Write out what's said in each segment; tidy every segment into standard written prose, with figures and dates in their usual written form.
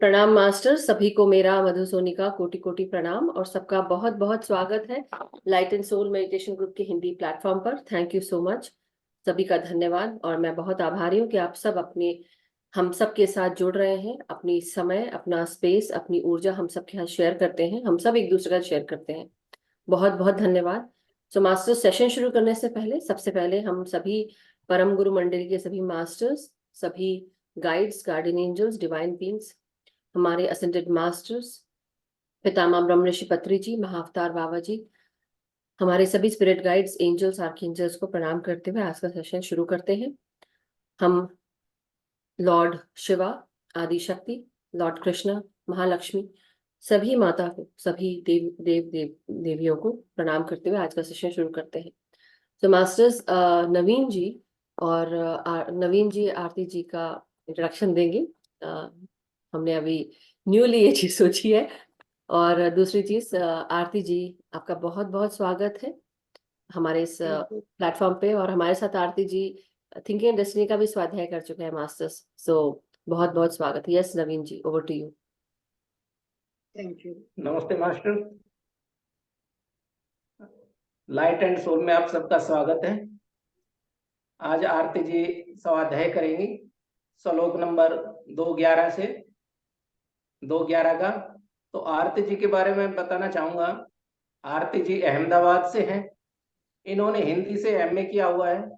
प्रणाम मास्टर, सभी को मेरा मधु सोनी का कोटि कोटि प्रणाम और सबका बहुत बहुत स्वागत है light and soul meditation group के हिंदी प्लेटफॉर्म पर। थैंक यू सो मच, सभी का धन्यवाद। और मैं बहुत आभारी हूँ कि आप सब हम सब के साथ जुड़ रहे हैं। अपनी समय, अपना स्पेस, अपनी ऊर्जा हम सब के साथ शेयर करते हैं, हम सब एक दूसरे का शेयर करते हैं। बहुत बहुत धन्यवाद। सो मास्टर, सेशन शुरू करने से पहले सबसे पहले हम सभी परम गुरु मंडली के सभी मास्टर्स, सभी guides, guardian angels, divine beings, हमारे असेंडेड मास्टर्स, पितामह ब्रह्म ऋषि पत्री जी, महाअवतार बाबा जी, हमारे सभी स्पिरिट गाइड्स, एंजल्स, आर्कएंजल्स को प्रणाम करते हुए आज का सेशन शुरू करते हैं। हम लॉर्ड शिवा, आदि शक्ति, लॉर्ड कृष्णा, महालक्ष्मी, सभी माता को, सभी देवियों को प्रणाम करते हुए आज का सेशन शुरू करते हैं। तो मास्टर्स, नवीन जी और नवीन जी आरती जी का इंट्रोडक्शन देंगे। हमने अभी न्यूली ये चीज सोची है। और दूसरी चीज, आरती जी, आपका बहुत बहुत स्वागत है हमारे इस प्लेटफॉर्म पे। और हमारे साथ आरती जी थिंकिंग एंड डेस्टिनी का भी स्वाध्याय कर चुके हैं मास्टर्स। सो बहुत बहुत स्वागत। Yes Naveen ji, over to you. Thank you. नमस्ते मास्टर, लाइट एंड सोल में आप सबका स्वागत है। आज आरती जी स्वाध्याय करेंगी श्लोक नंबर 211 से 211 का। तो आरती जी के बारे में बताना चाहूंगा। आरती जी अहमदाबाद से हैं। इन्होंने हिंदी से एमए किया हुआ है।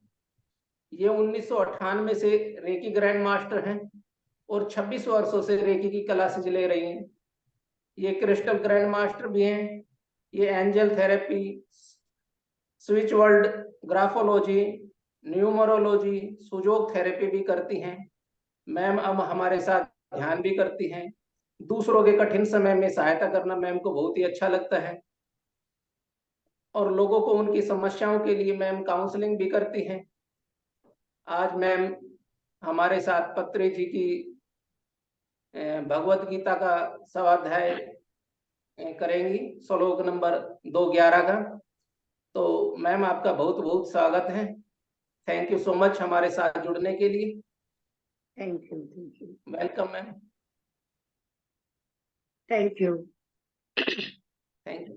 ये 1998 से रेकी ग्रैंड मास्टर हैं और 26 वर्षों से रेकी की क्लासेज ले रही हैं। ये क्रिस्टल ग्रैंड मास्टर भी हैं। ये angel therapy, switch world graphology, numerology, सुजोग therapy भी करती हैं। मैम अब हमारे साथ ध्यान भी करती हैं। दूसरों के कठिन समय में सहायता करना मैम को बहुत ही अच्छा लगता है और लोगों को उनकी समस्याओं के लिए मैम काउंसलिंग भी करती हैं। आज मैम हमारे साथ पत्री जी की भगवत गीता का स्वाध्याय करेंगी श्लोक नंबर 211 का। तो मैम आपका बहुत बहुत स्वागत है। थैंक यू सो मच हमारे साथ जुड़ने के लिए। Thank you welcome ma'am. Thank you. Thank you.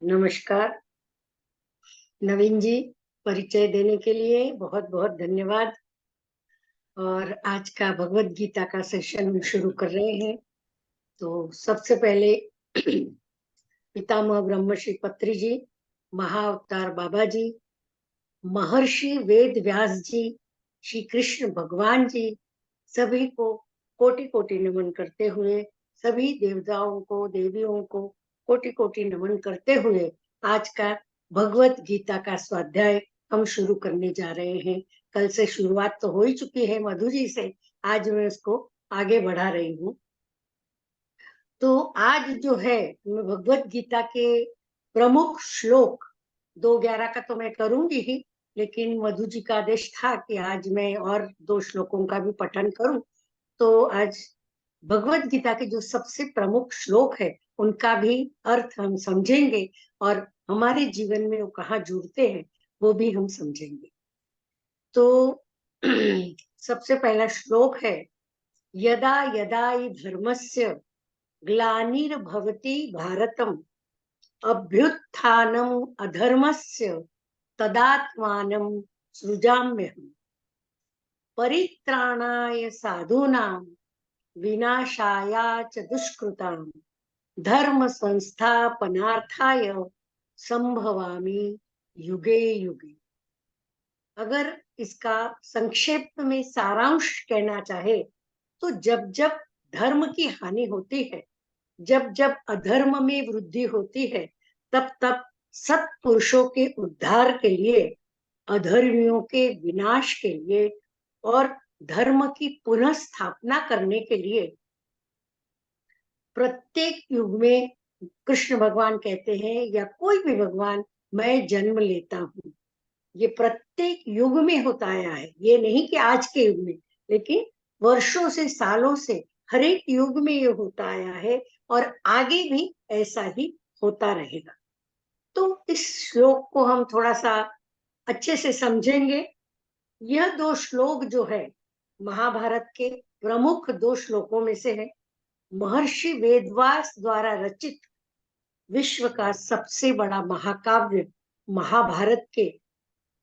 नमस्कार नवीन जी, परिचय देने के लिए बहुत बहुत धन्यवाद। और आज का भगवत गीता का सेशन शुरू कर रहे हैं। तो सबसे पहले पितामह ब्रह्मश्री पत्री जी, महाअवतार बाबा जी, महर्षि वेद व्यास जी, श्री कृष्ण भगवान जी, सभी को कोटि कोटि नमन करते हुए, सभी देवताओं को, देवियों को कोटि कोटि नमन करते हुए आज का भगवत गीता का स्वाध्याय हम शुरू करने जा रहे हैं। कल से शुरुआत तो हो ही चुकी है मधु जी से, आज मैं उसको आगे बढ़ा रही हूँ। तो आज जो है मैं भगवत गीता के प्रमुख श्लोक 211 का तो मैं करूंगी ही, लेकिन मधु जी का आदेश था कि आज मैं और 2 श्लोकों का भी पठन करूं। तो आज भगवत गीता के जो सबसे प्रमुख श्लोक है उनका भी अर्थ हम समझेंगे और हमारे जीवन में वो कहाँ जुड़ते हैं वो भी हम समझेंगे। तो सबसे पहला श्लोक है, यदा यदा हि धर्मस्य ग्लानिर्भवति भारतम अभ्युत्थानम् अधर्मस्य तदात्मानं सृजाम्यहम् परित्राणाय साधूनां विनाशाय च दुष्कृतां धर्म संस्थापनार्थाय संभवामि युगे युगे। अगर इसका संक्षेप में सारांश कहना चाहे तो जब जब धर्म की हानि होती है, जब जब अधर्म में वृद्धि होती है, तब तब सत्पुरुषों के उद्धार के लिए, अधर्मियों के विनाश के लिए और धर्म की पुनः स्थापना करने के लिए प्रत्येक युग में कृष्ण भगवान कहते हैं या कोई भी भगवान, मैं जन्म लेता हूँ। ये प्रत्येक युग में होता आया है, ये नहीं कि आज के युग में, लेकिन वर्षों से, सालों से हर एक युग में ये होता आया है और आगे भी ऐसा ही होता रहेगा। तो इस श्लोक को हम थोड़ा सा अच्छे से समझेंगे। यह 2 श्लोक जो है महाभारत के प्रमुख 2 श्लोकों में से है। महर्षि वेदव्यास द्वारा रचित विश्व का सबसे बड़ा महाकाव्य महाभारत के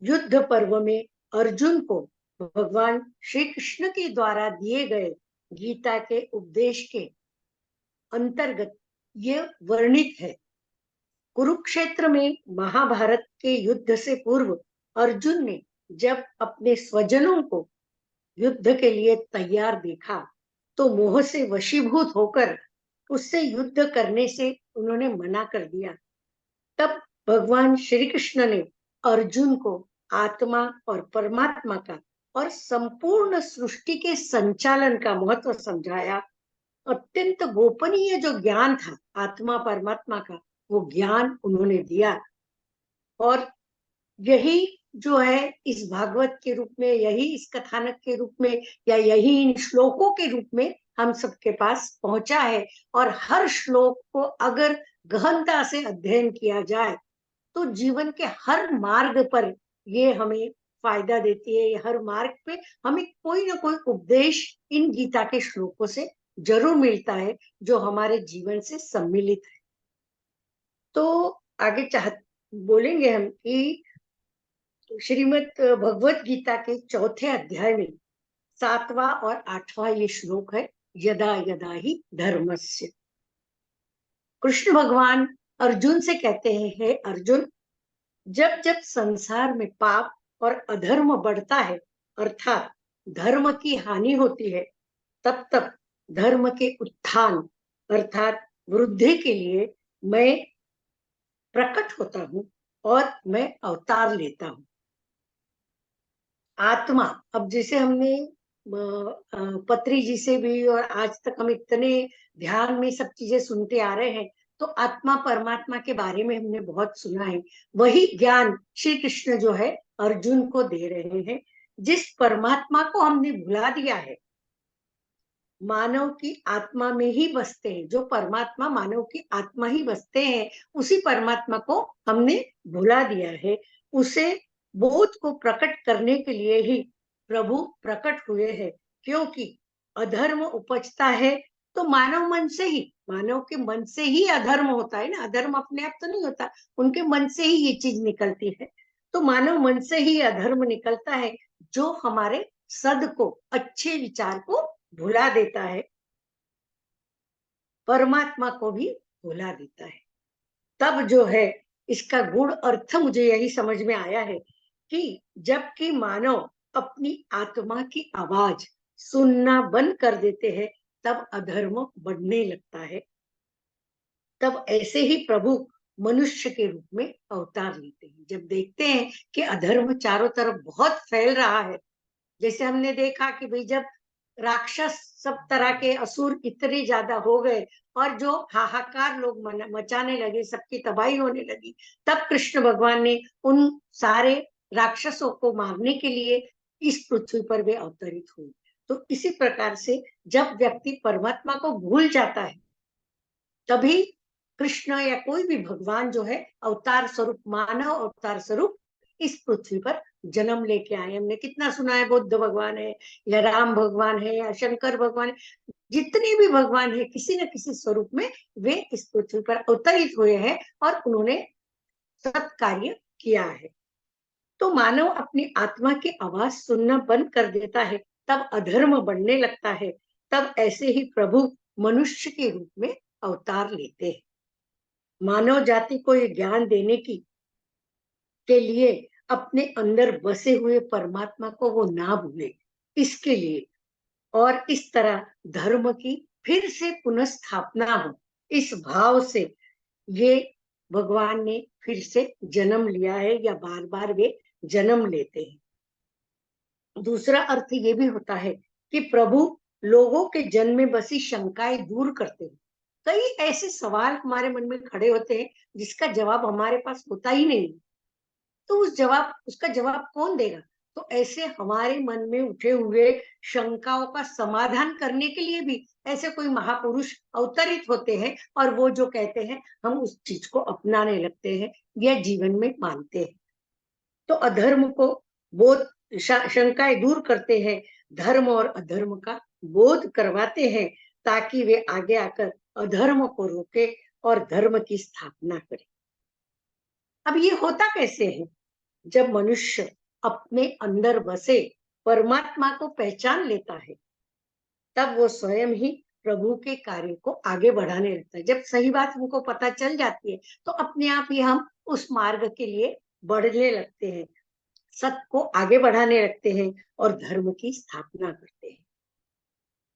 युद्ध पर्व में अर्जुन को भगवान श्री कृष्ण के द्वारा दिए गए गीता के उपदेश के अंतर्गत ये वर्णित है। कुरुक्षेत्र में महाभारत के युद्ध से पूर्व अर्जुन ने जब अपने स्वजनों को युद्ध के लिए तैयार देखा तो मोह से वशीभूत होकर उससे युद्ध करने से उन्होंने मना कर दिया। तब भगवान श्री कृष्ण ने अर्जुन को आत्मा और परमात्मा का और संपूर्ण सृष्टि के संचालन का महत्व समझाया। अत्यंत गोपनीय जो ज्ञान था आत्मा परमात्मा का, वो ज्ञान उन्होंने दिया। और यही जो है इस भागवत के रूप में, यही इस कथानक के रूप में, या यही इन श्लोकों के रूप में हम सबके पास पहुंचा है। और हर श्लोक को अगर गहनता से अध्ययन किया जाए तो जीवन के हर मार्ग पर ये हमें फायदा देती है। हर मार्ग पे हमें कोई ना कोई उपदेश इन गीता के श्लोकों से जरूर मिलता है जो हमारे जीवन से सम्मिलित है। तो आगे बोलेंगे हम कि श्रीमद् भगवत गीता के 4थे अध्याय में 7वां और 8वां ये श्लोक है, यदा यदा ही धर्मस्य। कृष्ण भगवान अर्जुन से कहते हैं, हे अर्जुन, जब जब संसार में पाप और अधर्म बढ़ता है अर्थात धर्म की हानि होती है, तब तब धर्म के उत्थान अर्थात वृद्धि के लिए मैं प्रकट होता हूं और मैं अवतार लेता हूं। आत्मा, अब जैसे हमने पत्री जी से भी और आज तक हम इतने ध्यान में सब चीजें सुनते आ रहे हैं, तो आत्मा परमात्मा के बारे में हमने बहुत सुना है। वही ज्ञान श्री कृष्ण जो है अर्जुन को दे रहे हैं। जिस परमात्मा को हमने भुला दिया है, मानव की आत्मा में ही बसते हैं, जो परमात्मा मानव की आत्मा ही बसते हैं, उसी परमात्मा को हमने भुला दिया है। उसे बोध को प्रकट करने के लिए ही प्रभु प्रकट हुए हैं। क्योंकि अधर्म उपजता है तो मानव मन से ही, मानव के मन से ही अधर्म होता है ना, अधर्म अपने आप तो नहीं होता, उनके मन से ही ये चीज निकलती है। तो मानव मन से ही अधर्म निकलता है जो हमारे सद को, अच्छे विचार को भुला देता है, परमात्मा को भी भुला देता है। तब जो है इसका गुण अर्थ मुझे यही समझ में आया है कि जबकि मानव अपनी आत्मा की आवाज सुनना बंद कर देते हैं, तब अधर्म बढ़ने लगता है। तब ऐसे ही प्रभु मनुष्य के रूप में अवतार लेते हैं। जब देखते हैं कि अधर्म चारों तरफ बहुत फैल रहा है, जैसे हमने देखा कि भाई जब राक्षस, सब तरह के असुर इतने ज्यादा हो गए और जो हाहाकार लोग मचाने लगे, सबकी तबाही होने लगी, तब कृष्ण भगवान ने उन सारे राक्षसों को मारने के लिए इस पृथ्वी पर वे अवतरित हुए। तो इसी प्रकार से जब व्यक्ति परमात्मा को भूल जाता है, तभी कृष्ण या कोई भी भगवान जो है अवतार स्वरूप, मानव अवतार स्वरूप इस पृथ्वी पर जन्म लेके आए। हमने कितना सुना है, बुद्ध भगवान है या राम भगवान है या शंकर भगवान है, जितने भी भगवान है किसी न किसी स्वरूप में वे इस पृथ्वी पर अवतरित हुए हैं और उन्होंने सत्कार्य किया है। तो मानव अपनी आत्मा की आवाज सुनना बंद कर देता है, तब अधर्म बढ़ने लगता है। तब ऐसे ही प्रभु मनुष्य के रूप में अवतार लेते हैं। मानव जाति को ये ज्ञान देने के लिए अपने अंदर बसे हुए परमात्मा को वो ना भूले, इसके लिए, और इस तरह धर्म की फिर से पुनः हो, इस भाव से ये भगवान ने फिर से जन्म लिया है या बार बार वे जन्म लेते हैं। दूसरा अर्थ ये भी होता है कि प्रभु लोगों के जन्म में बसी शंकाएं दूर करते हैं। कई ऐसे सवाल हमारे मन में खड़े होते हैं जिसका जवाब हमारे पास होता ही नहीं, तो उसका जवाब कौन देगा? तो ऐसे हमारे मन में उठे हुए शंकाओं का समाधान करने के लिए भी ऐसे कोई महापुरुष अवतरित होते हैं और वो जो कहते हैं हम उस चीज को अपनाने लगते हैं या जीवन में मानते हैं। तो अधर्म को बोध शंकाएं दूर करते हैं, धर्म और अधर्म का बोध करवाते हैं, ताकि वे आगे आकर अधर्म को रोके और धर्म की स्थापना करें। अब ये होता कैसे है? जब मनुष्य अपने अंदर बसे परमात्मा को पहचान लेता है, तब वो स्वयं ही प्रभु के कार्य को आगे बढ़ाने लगता है। जब सही बात हमको पता चल जाती है, तो अपने आप ही हम उस मार्ग के लिए बढ़ने लगते हैं, सत्य को आगे बढ़ाने लगते हैं और धर्म की स्थापना करते हैं।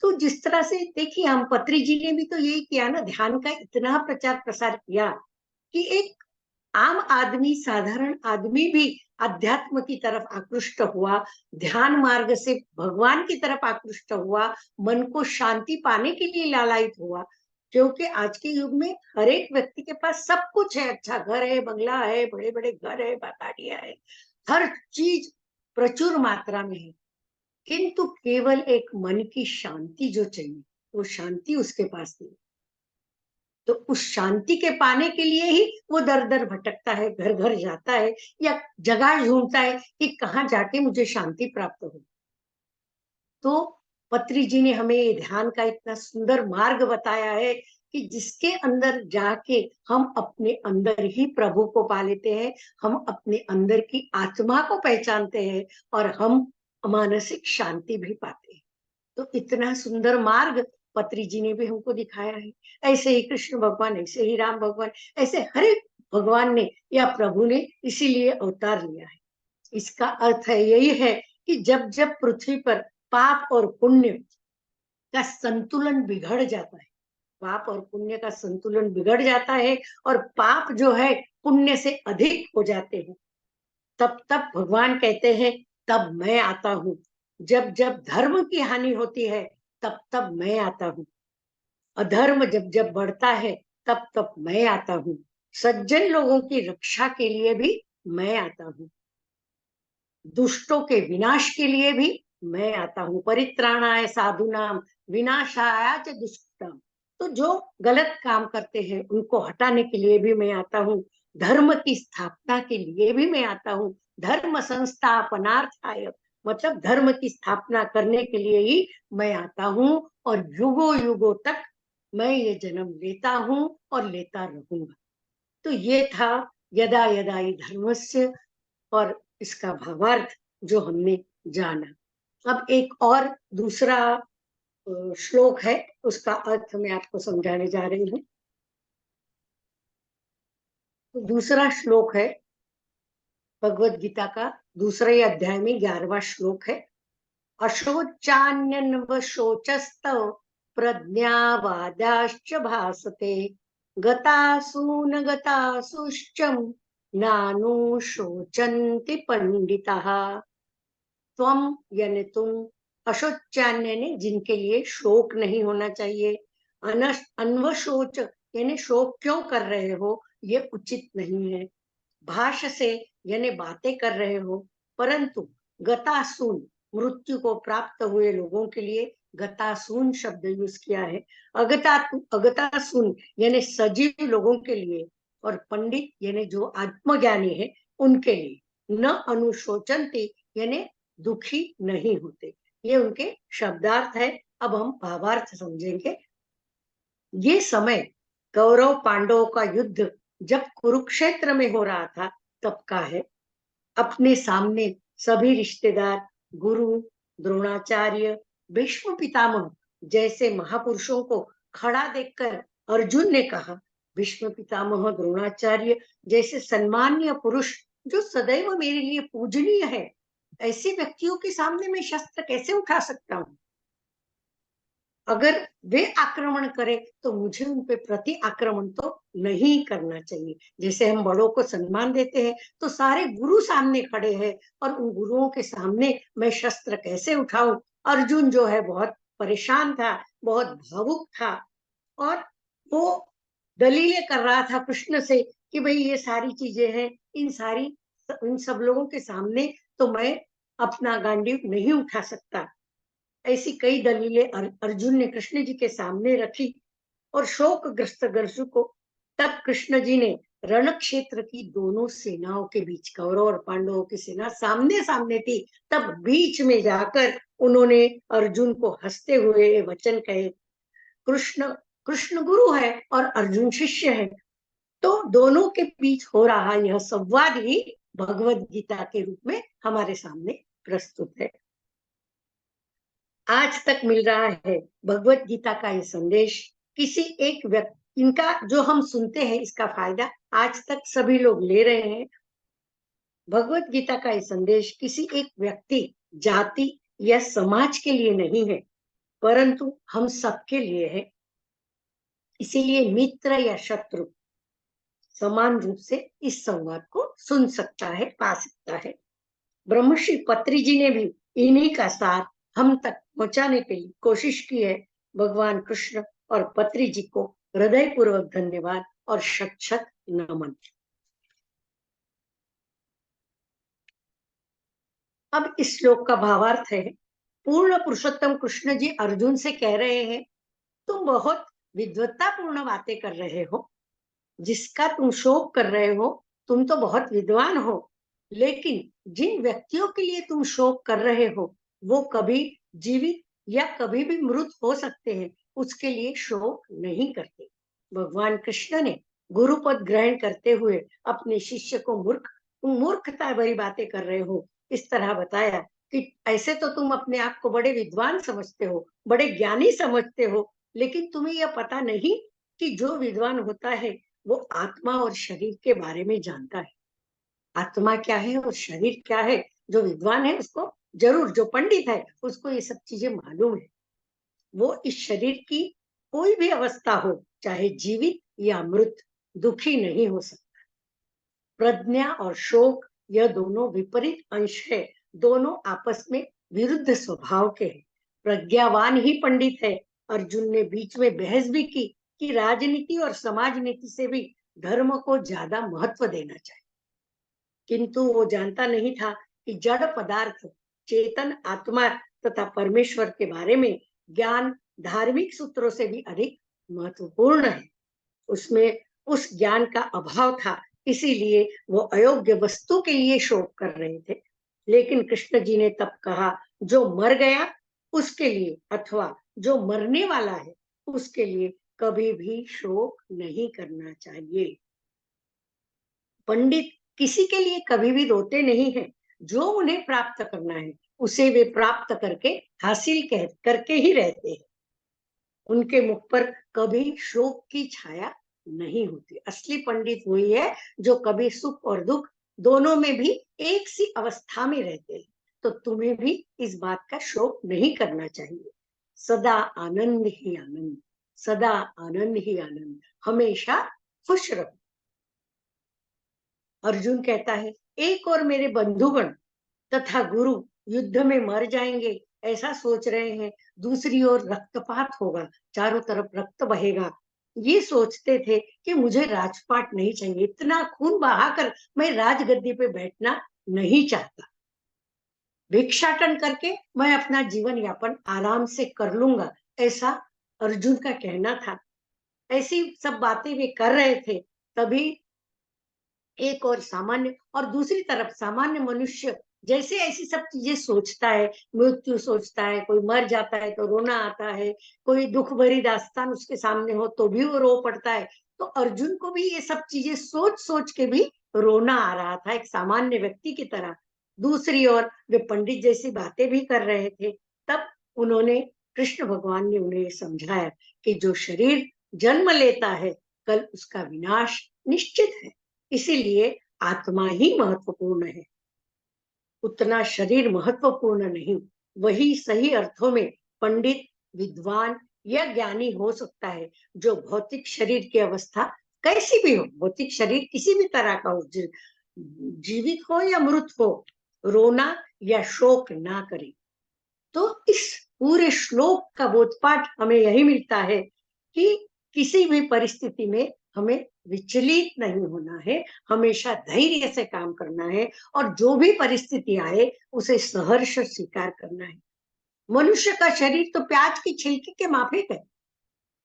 तो जिस तरह से देखिए, हम पत्री जी ने भी तो यही किया ना, ध्यान का इतना प्रचार प्रसार किया कि एक आम आदमी, साधारण आदमी भी अध्यात्म की तरफ आकृष्ट हुआ, ध्यान मार्ग से भगवान की तरफ आकृष्ट हुआ, मन को शांति पाने के लिए लालायित हुआ। क्योंकि आज के युग में हर एक व्यक्ति के पास सब कुछ है, अच्छा घर है, बंगला है, बड़े बड़े घर है, गाड़ियां है, हर चीज प्रचुर मात्रा में है, किंतु केवल एक मन की शांति जो चाहिए, वो शांति उसके पास नहीं। तो उस शांति के पाने के लिए ही वो दर दर भटकता है, घर घर जाता है, या जगह ढूंढता है कि कहाँ जाके मुझे शांति प्राप्त हो। तो पत्री जी ने हमें ये ध्यान का इतना सुंदर मार्ग बताया है कि जिसके अंदर जाके हम अपने अंदर ही प्रभु को पा लेते हैं, हम अपने अंदर की आत्मा को पहचानते हैं और हम मानसिक शांति भी पाते हैं। तो इतना सुंदर मार्ग पत्री जी ने भी हमको दिखाया है। ऐसे ही कृष्ण भगवान, ऐसे ही राम भगवान, ऐसे हर एक भगवान ने या प्रभु ने इसीलिए अवतार लिया है। इसका अर्थ है यही है कि जब जब पृथ्वी पर पाप और पुण्य का संतुलन बिगड़ जाता है, पाप और पुण्य का संतुलन बिगड़ जाता है और पाप जो है पुण्य से अधिक हो जाते हैं, तब तब भगवान कहते हैं तब मैं आता हूँ। जब जब धर्म की हानि होती है, तब तब मैं आता हूँ। अधर्म जब जब बढ़ता है, तब तब मैं आता हूँ। सज्जन लोगों की रक्षा के लिए भी मैं आता हूँ, दुष्टों के विनाश के लिए भी मैं आता हूँ। परित्राणाय साधुनाम विनाशाय च दुष्कृताम। तो जो गलत काम करते हैं उनको हटाने के लिए भी मैं आता हूँ, धर्म की स्थापना के लिए भी मैं आता हूँ। धर्म संस्थापनार्थाय, मतलब धर्म की स्थापना करने के लिए ही मैं आता हूँ, और युगों युगों तक मैं ये जन्म लेता हूँ और लेता रहूंगा। तो ये था यदा यदा हि धर्मस्य, और इसका भावार्थ जो हमने जाना। अब एक और दूसरा श्लोक है, उसका अर्थ मैं आपको समझाने जा रही हूँ। तो दूसरा श्लोक है भगवत गीता का दूसरे अध्याय में 11वां श्लोक है। अशोचान्यन्वशोचस्तव प्रज्ञावादाश्च भासते, गतासून गतासूश्च नानुशोचन्ति पंडिताः। त्वम यानी तुम, अशोच्यान्य ने जिनके लिए शोक नहीं होना चाहिए, अनवशोच यानी शोक क्यों कर रहे हो, ये उचित नहीं है। भाष से यानी बातें कर रहे हो, परंतु गतासून मृत्यु को प्राप्त हुए लोगों के लिए गतासून शब्द यूज किया है। अगतासून यानी सजीव लोगों के लिए, और पंडित यानी जो आत्मज्ञानी है उनके लिए। न अनुशोचन्ति यानी दुखी नहीं होते, ये उनके शब्दार्थ है। अब हम भावार्थ समझेंगे। ये समय कौरव पांडवों का युद्ध जब कुरुक्षेत्र में हो रहा था तब का है। अपने सामने सभी रिश्तेदार, गुरु, द्रोणाचार्य, भीष्म पितामह जैसे महापुरुषों को खड़ा देखकर अर्जुन ने कहा, भीष्म पितामह, द्रोणाचार्य जैसे सम्माननीय पुरुष जो सदैव मेरे लिए पूजनीय है, ऐसे व्यक्तियों के सामने मैं शस्त्र कैसे उठा सकता हूँ? अगर वे आक्रमण करें तो मुझे उन पे प्रति आक्रमण तो नहीं करना चाहिए। जैसे हम बड़ों को सम्मान देते हैं, तो सारे गुरु सामने खड़े हैं और उन गुरुओं के सामने मैं शस्त्र कैसे उठाऊं? अर्जुन जो है बहुत परेशान था, बहुत भावुक था, और वो दलीलें कर रहा था कृष्ण से कि भाई ये सारी चीजें हैं, इन सब लोगों के सामने तो मैं अपना गांडीव नहीं उठा सकता। ऐसी कई दलीलें अर्जुन ने कृष्ण जी के सामने रखी, और शोकग्रस्त अर्जुन को तब कृष्ण जी ने रण क्षेत्र की दोनों सेनाओं के बीच, कौरव और पांडवों की सेना सामने सामने थी, तब बीच में जाकर उन्होंने अर्जुन को हंसते हुए वचन कहे। कृष्ण कृष्ण गुरु है और अर्जुन शिष्य है, तो दोनों के बीच हो रहा यह संवाद ही भगवत गीता के रूप में हमारे सामने प्रस्तुत है। आज तक मिल रहा है भगवत गीता का ये संदेश। किसी एक व्यक्ति, इनका जो हम सुनते हैं इसका फायदा आज तक सभी लोग ले रहे हैं। भगवत गीता का ये संदेश किसी एक व्यक्ति, जाति या समाज के लिए नहीं है, परंतु हम सबके लिए है। इसीलिए मित्र या शत्रु समान रूप से इस संवाद को सुन सकता है, पा सकता है। ब्रह्मश्री पत्री जी ने भी इन्हीं का सार हम तक पहुंचाने के लिए कोशिश की है। भगवान कृष्ण और पत्री जी को हृदय पूर्वक धन्यवाद और शत शत नमन। अब इस श्लोक का भावार्थ है, पूर्ण पुरुषोत्तम कृष्ण जी अर्जुन से कह रहे हैं, तुम बहुत विद्वत्तापूर्ण बातें कर रहे हो, जिसका तुम शोक कर रहे हो, तुम तो बहुत विद्वान हो, लेकिन जिन व्यक्तियों के लिए तुम शोक कर रहे हो वो कभी जीवित या कभी भी मृत हो सकते हैं, उसके लिए शोक नहीं करते। भगवान कृष्ण ने गुरुपद ग्रहण करते हुए अपने शिष्य को मूर्खता भरी बातें कर रहे हो इस तरह बताया कि ऐसे तो तुम अपने आप को बड़े विद्वान समझते हो, बड़े ज्ञानी समझते हो, लेकिन तुम्हें यह पता नहीं कि जो विद्वान होता है वो आत्मा और शरीर के बारे में जानता है। आत्मा क्या है और शरीर क्या है, जो विद्वान है उसको जरूर, जो पंडित है उसको ये सब चीजें मालूम है। वो इस शरीर की कोई भी अवस्था हो, चाहे जीवित या मृत, दुखी नहीं हो सकता। प्रज्ञा और शोक यह दोनों विपरीत अंश है, दोनों आपस में विरुद्ध स्वभाव के हैं। प्रज्ञावान ही पंडित है। अर्जुन ने बीच में बहस भी की कि राजनीति और समाज नीति से भी धर्म को ज्यादा महत्व देना चाहिए, किंतु वो जानता नहीं था कि जड़ पदार्थ, चेतन आत्मा तथा परमेश्वर के बारे में ज्ञान धार्मिक सूत्रों से भी अधिक महत्वपूर्ण है। उसमें उस ज्ञान का अभाव था, इसीलिए वो अयोग्य वस्तु के लिए शोक कर रहे थे। लेकिन कृष्ण जी ने तब कहा, जो मर गया उसके लिए अथवा जो मरने वाला है उसके लिए कभी भी शोक नहीं करना चाहिए। पंडित किसी के लिए कभी भी रोते नहीं हैं, जो उन्हें प्राप्त करना है उसे वे प्राप्त करके हासिल करके ही रहते हैं। उनके मुख पर कभी शोक की छाया नहीं होती। असली पंडित वही है जो कभी सुख और दुख दोनों में भी एक सी अवस्था में रहते हैं। तो तुम्हें भी इस बात का शोक नहीं करना चाहिए। सदा आनंद ही आनंद, सदा आनंद ही आनंद, हमेशा खुश रहो। अर्जुन कहता है, एक और मेरे बंधुगण तथा गुरु युद्ध में मर जाएंगे ऐसा सोच रहे हैं, दूसरी ओर रक्तपात होगा, चारों तरफ रक्त बहेगा। ये सोचते थे कि मुझे राजपाट नहीं चाहिए, इतना खून बहाकर मैं राजगद्दी पे बैठना नहीं चाहता। भिक्षाटन करके मैं अपना जीवन यापन आराम से कर लूंगा, ऐसा अर्जुन का कहना था। ऐसी सब बातें वे कर रहे थे। तभी एक और सामान्य और दूसरी तरफ सामान्य मनुष्य जैसे ऐसी सब चीजें सोचता है, मृत्यु सोचता है, कोई मर जाता है तो रोना आता है, कोई दुख भरी दास्तान उसके सामने हो तो भी वो रो पड़ता है। तो अर्जुन को भी ये सब चीजें सोच सोच के भी रोना आ रहा था, एक सामान्य व्यक्ति की तरह। दूसरी ओर वे पंडित जैसी बातें भी कर रहे थे। तब उन्होंने, कृष्ण भगवान ने उन्हें समझाया कि जो शरीर जन्म लेता है कल उसका विनाश निश्चित है, इसीलिए आत्मा ही महत्वपूर्ण है, उतना शरीर महत्वपूर्ण नहीं। वही सही अर्थों में पंडित, विद्वान या ज्ञानी हो सकता है, जो भौतिक शरीर की अवस्था कैसी भी हो, भौतिक शरीर किसी भी तरह का हो, जीवित हो या मृत हो, रोना या शोक ना करे। तो इस पूरे श्लोक का बोधपाठ हमें यही मिलता है कि किसी भी परिस्थिति में हमें विचलित नहीं होना है, हमेशा धैर्य से काम करना है और जो भी परिस्थिति आए उसे सहर्ष स्वीकार करना है। मनुष्य का शरीर तो प्याज की छिलके के माफिक है,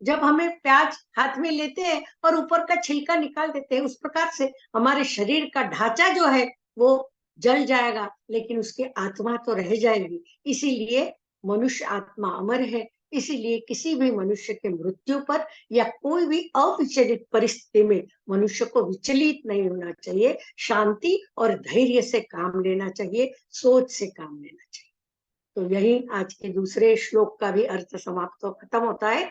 जब हमें प्याज हाथ में लेते हैं और ऊपर का छिलका निकाल देते हैं, उस प्रकार से हमारे शरीर का ढांचा जो है वो जल जाएगा, लेकिन उसकी आत्मा तो रह जाएगी। इसीलिए मनुष्य आत्मा अमर है। इसीलिए किसी भी मनुष्य के मृत्यु पर या कोई भी अविचलित परिस्थिति में मनुष्य को विचलित नहीं होना चाहिए, शांति और धैर्य से काम लेना चाहिए, सोच से काम लेना चाहिए। तो यही आज के दूसरे श्लोक का भी अर्थ समाप्त खत्म होता है।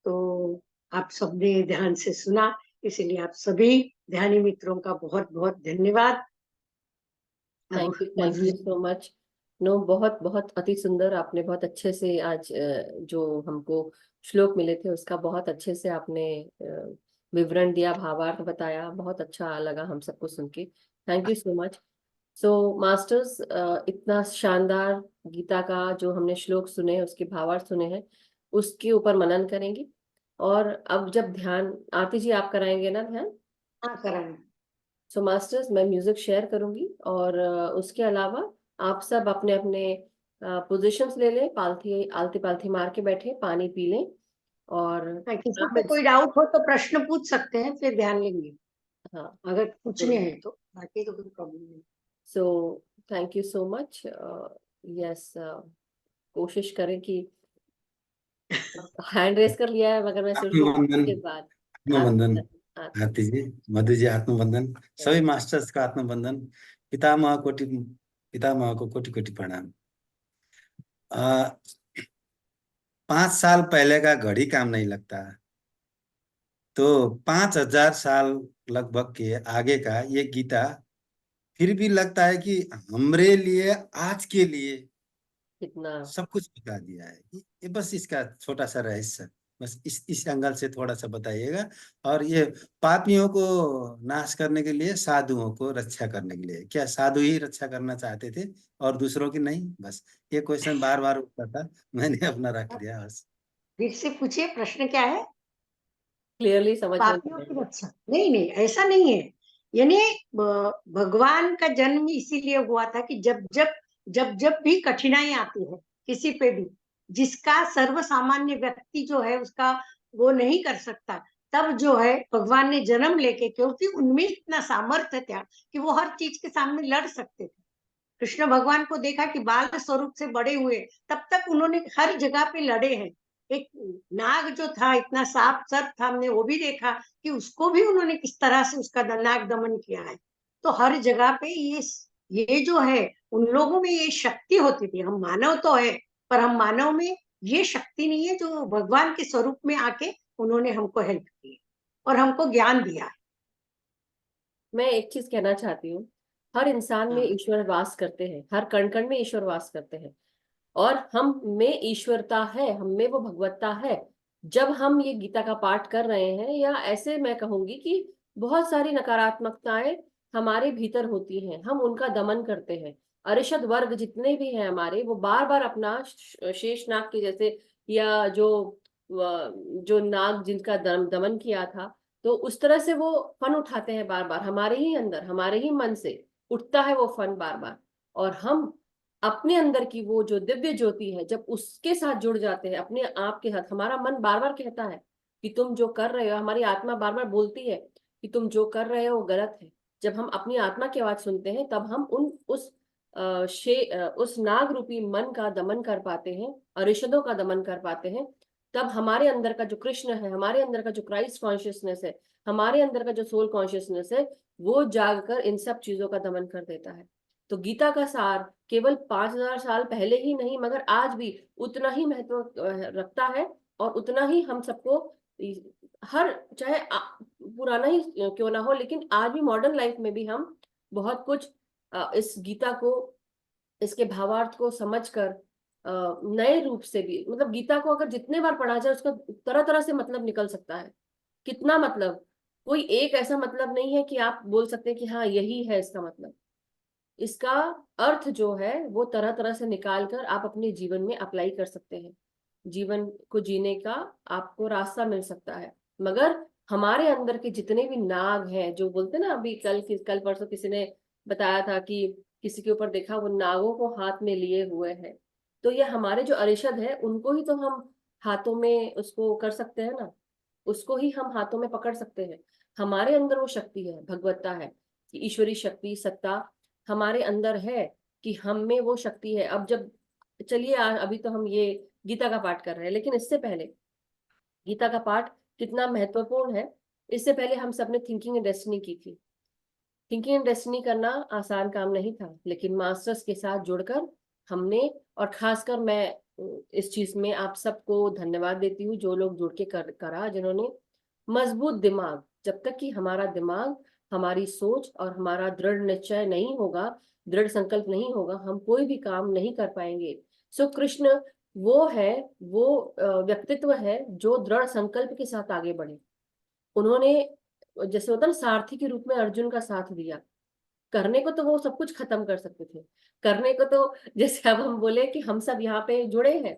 तो आप सबने ध्यान से सुना, इसलिए आप सभी ध्यानी मित्रों का बहुत बहुत धन्यवाद। अब thank Madhu you so much. No, बहुत बहुत अति सुंदर, आपने बहुत अच्छे से आज जो हमको श्लोक मिले थे उसका बहुत अच्छे से आपने विवरण दिया, भावार्थ बताया, बहुत अच्छा लगा हम सबको सुन के। Thank you so much. So masters, इतना शानदार गीता का जो हमने श्लोक सुने, उसके भावार्थ सुने हैं, उसके ऊपर मनन करेंगे। और अब जब ध्यान, आरती जी आप कराएंगे ना ध्यान? हाँ, कराना। सो मास्टर्स, मैं म्यूजिक शेयर करूंगी और उसके अलावा आप सब अपने अपने पोजीशंस ले लें, पालथी आलती पालथी मार के बैठे, पानी पी लें। और हाँ, किसी आप को कोई डाउट हो तो प्रश्न पूछ सकते हैं, फिर ध्यान लेंगे हाँ, अगर पूछने जरूर। हैं तो, बाकी तो कोई प्रॉब्लम नहीं। सो thank you so much. Yes, कोशिश करें कि हैंड रेस कर लिया है, मगर मैं सिर्फ आत्मबंधन, के बाद आत्मबंधन। आत्म आरती जी, मधु जी, आत्मबंधन। सभी मास्टर्स का आत्मबंधन। पितामह को कोटि कोटि प्रणाम। 5 साल पहले का घड़ी काम नहीं लगता, तो 5,000 साल लगभग के आगे का ये गीता फिर भी लगता है कि हमरे लिए, आज के लिए कितना सब कुछ बता दिया है। ये बस इसका छोटा सा रहस्य, बस इस एंगल से थोड़ा सा बताइएगा। और ये पापियों को नाश करने के लिए, साधुओं को रक्षा करने के लिए, क्या साधु ही रक्षा करना चाहते थे और दूसरों की नहीं? बस ये क्वेश्चन बार बार उठता था, मैंने अपना रख लिया बस। फिर से पूछिए, प्रश्न क्या है? क्लियरली समझ में पापियों नहीं की आया। रक्षा? नहीं नहीं, ऐसा नहीं है। यानी भगवान का जन्म इसीलिए हुआ था कि जब भी कठिनाई आती है किसी पे भी, जिसका सर्व सामान्य व्यक्ति जो है उसका वो नहीं कर सकता, तब जो है भगवान ने जन्म लेके, क्योंकि उनमें इतना सामर्थ्य था कि वो हर चीज के सामने लड़ सकते थे। कृष्ण भगवान को देखा कि बाल स्वरूप से बड़े हुए, तब तक उन्होंने हर जगह पे लड़े हैं। एक नाग जो था, इतना सांप सर्प था, हमने वो भी देखा कि उसको भी उन्होंने किस तरह से उसका नाग दमन किया है। तो हर जगह पे ये जो है, उन लोगों में ये शक्ति होती थी। हम मानव तो है, पर हम मानव में ये शक्ति नहीं है जो भगवान के स्वरूप में आके उन्होंने हमको हेल्प की और हमको ज्ञान दिया है। मैं एक चीज कहना चाहती हूँ, हर इंसान में हाँ, ईश्वर वास करते हैं, हर कण कण में ईश्वर वास करते हैं। और हम में ईश्वरता है, हम में वो भगवत्ता है। जब हम ये गीता का पाठ कर रहे हैं, या ऐसे मैं कहूंगी कि बहुत सारी नकारात्मकताएं हमारे भीतर होती हैं, हम उनका दमन करते हैं। अरिषद वर्ग जितने भी हैं हमारे, वो बार बार अपना शेष नाग के जैसे, या जो नाग जिनका दमन किया था, तो उस तरह से वो फन उठाते हैं बार बार हमारे ही अंदर, हमारे ही मन से उठता है वो फन बार बार। और हम अपने अंदर की वो जो दिव्य ज्योति है, जब उसके साथ जुड़ जाते हैं, अपने आप के साथ, हमारा मन बार बार कहता है कि तुम जो कर रहे हो, हमारी आत्मा बार बार बोलती है कि तुम जो कर रहे हो वो गलत है। जब हम अपनी आत्मा की आवाज सुनते हैं, तब हम उस नाग रूपी मन का दमन कर पाते हैं, अरिषदों का दमन कर पाते हैं। तब हमारे अंदर का जो कृष्ण है, हमारे अंदर का जो क्राइस्ट कॉन्शियसनेस है, हमारे अंदर का जो सोल कॉन्शियसनेस है, वो जाग कर इन सब चीजों का दमन कर देता है। तो गीता का सार केवल 5,000 साल पहले ही नहीं, मगर आज भी उतना ही महत्व रखता है। और उतना ही हम सबको, हर चाहे पुराना ही क्यों ना हो, लेकिन आज भी मॉडर्न लाइफ में भी हम बहुत कुछ इस गीता को, इसके भावार्थ को समझकर नए रूप से भी, मतलब गीता को अगर जितने बार पढ़ा जाए, उसका तरह तरह से मतलब निकल सकता है। कितना मतलब, कोई एक ऐसा मतलब नहीं है कि आप बोल सकते हैं कि हाँ यही है इसका मतलब। इसका अर्थ जो है वो तरह तरह से निकाल कर आप अपने जीवन में अप्लाई कर सकते हैं। जीवन को जीने का आपको रास्ता मिल सकता है। मगर हमारे अंदर के जितने भी नाग हैं, जो बोलते हैं ना, अभी कल परसों किसी ने बताया था कि किसी के ऊपर देखा वो नागों को हाथ में लिए हुए है। तो ये हमारे जो अरिषद है, उनको ही तो हम हाथों में उसको कर सकते हैं ना, उसको ही हम हाथों में पकड़ सकते हैं। हमारे अंदर वो शक्ति है, भगवत्ता है, कि ईश्वरी शक्ति सत्ता हमारे अंदर है, कि हम में वो शक्ति है। अब जब चलिए अभी तो हम ये गीता का पाठ कर रहे हैं, लेकिन इससे पहले गीता का पाठ कितना महत्वपूर्ण है, इससे पहले हम सबने थिंकिंग एंड डेस्टिनी की थी। थिंकिंग एंड डेस्टिनी करना आसान काम नहीं था, लेकिन मास्टर्स के साथ जुड़कर हमने, और खासकर मैं इस चीज में आप सबको धन्यवाद देती हूँ, जो लोग जुड़ के करा, जिन्होंने मजबूत दिमाग, जब तक कि हमारा दिमाग, हमारी सोच और हमारा दृढ़ निश्चय नहीं होगा, दृढ़ संकल्प नहीं होगा, हम कोई भी काम नहीं कर पाएंगे। सो कृष्ण वो है, वो व्यक्तित्व है जो दृढ़ संकल्प के साथ आगे बढ़े। उन्होंने, जैसे होता ना, सारथी के रूप में अर्जुन का साथ दिया। करने को तो वो सब कुछ खत्म कर सकते थे, करने को तो, जैसे अब हम बोले कि हम सब यहाँ पे जुड़े हैं,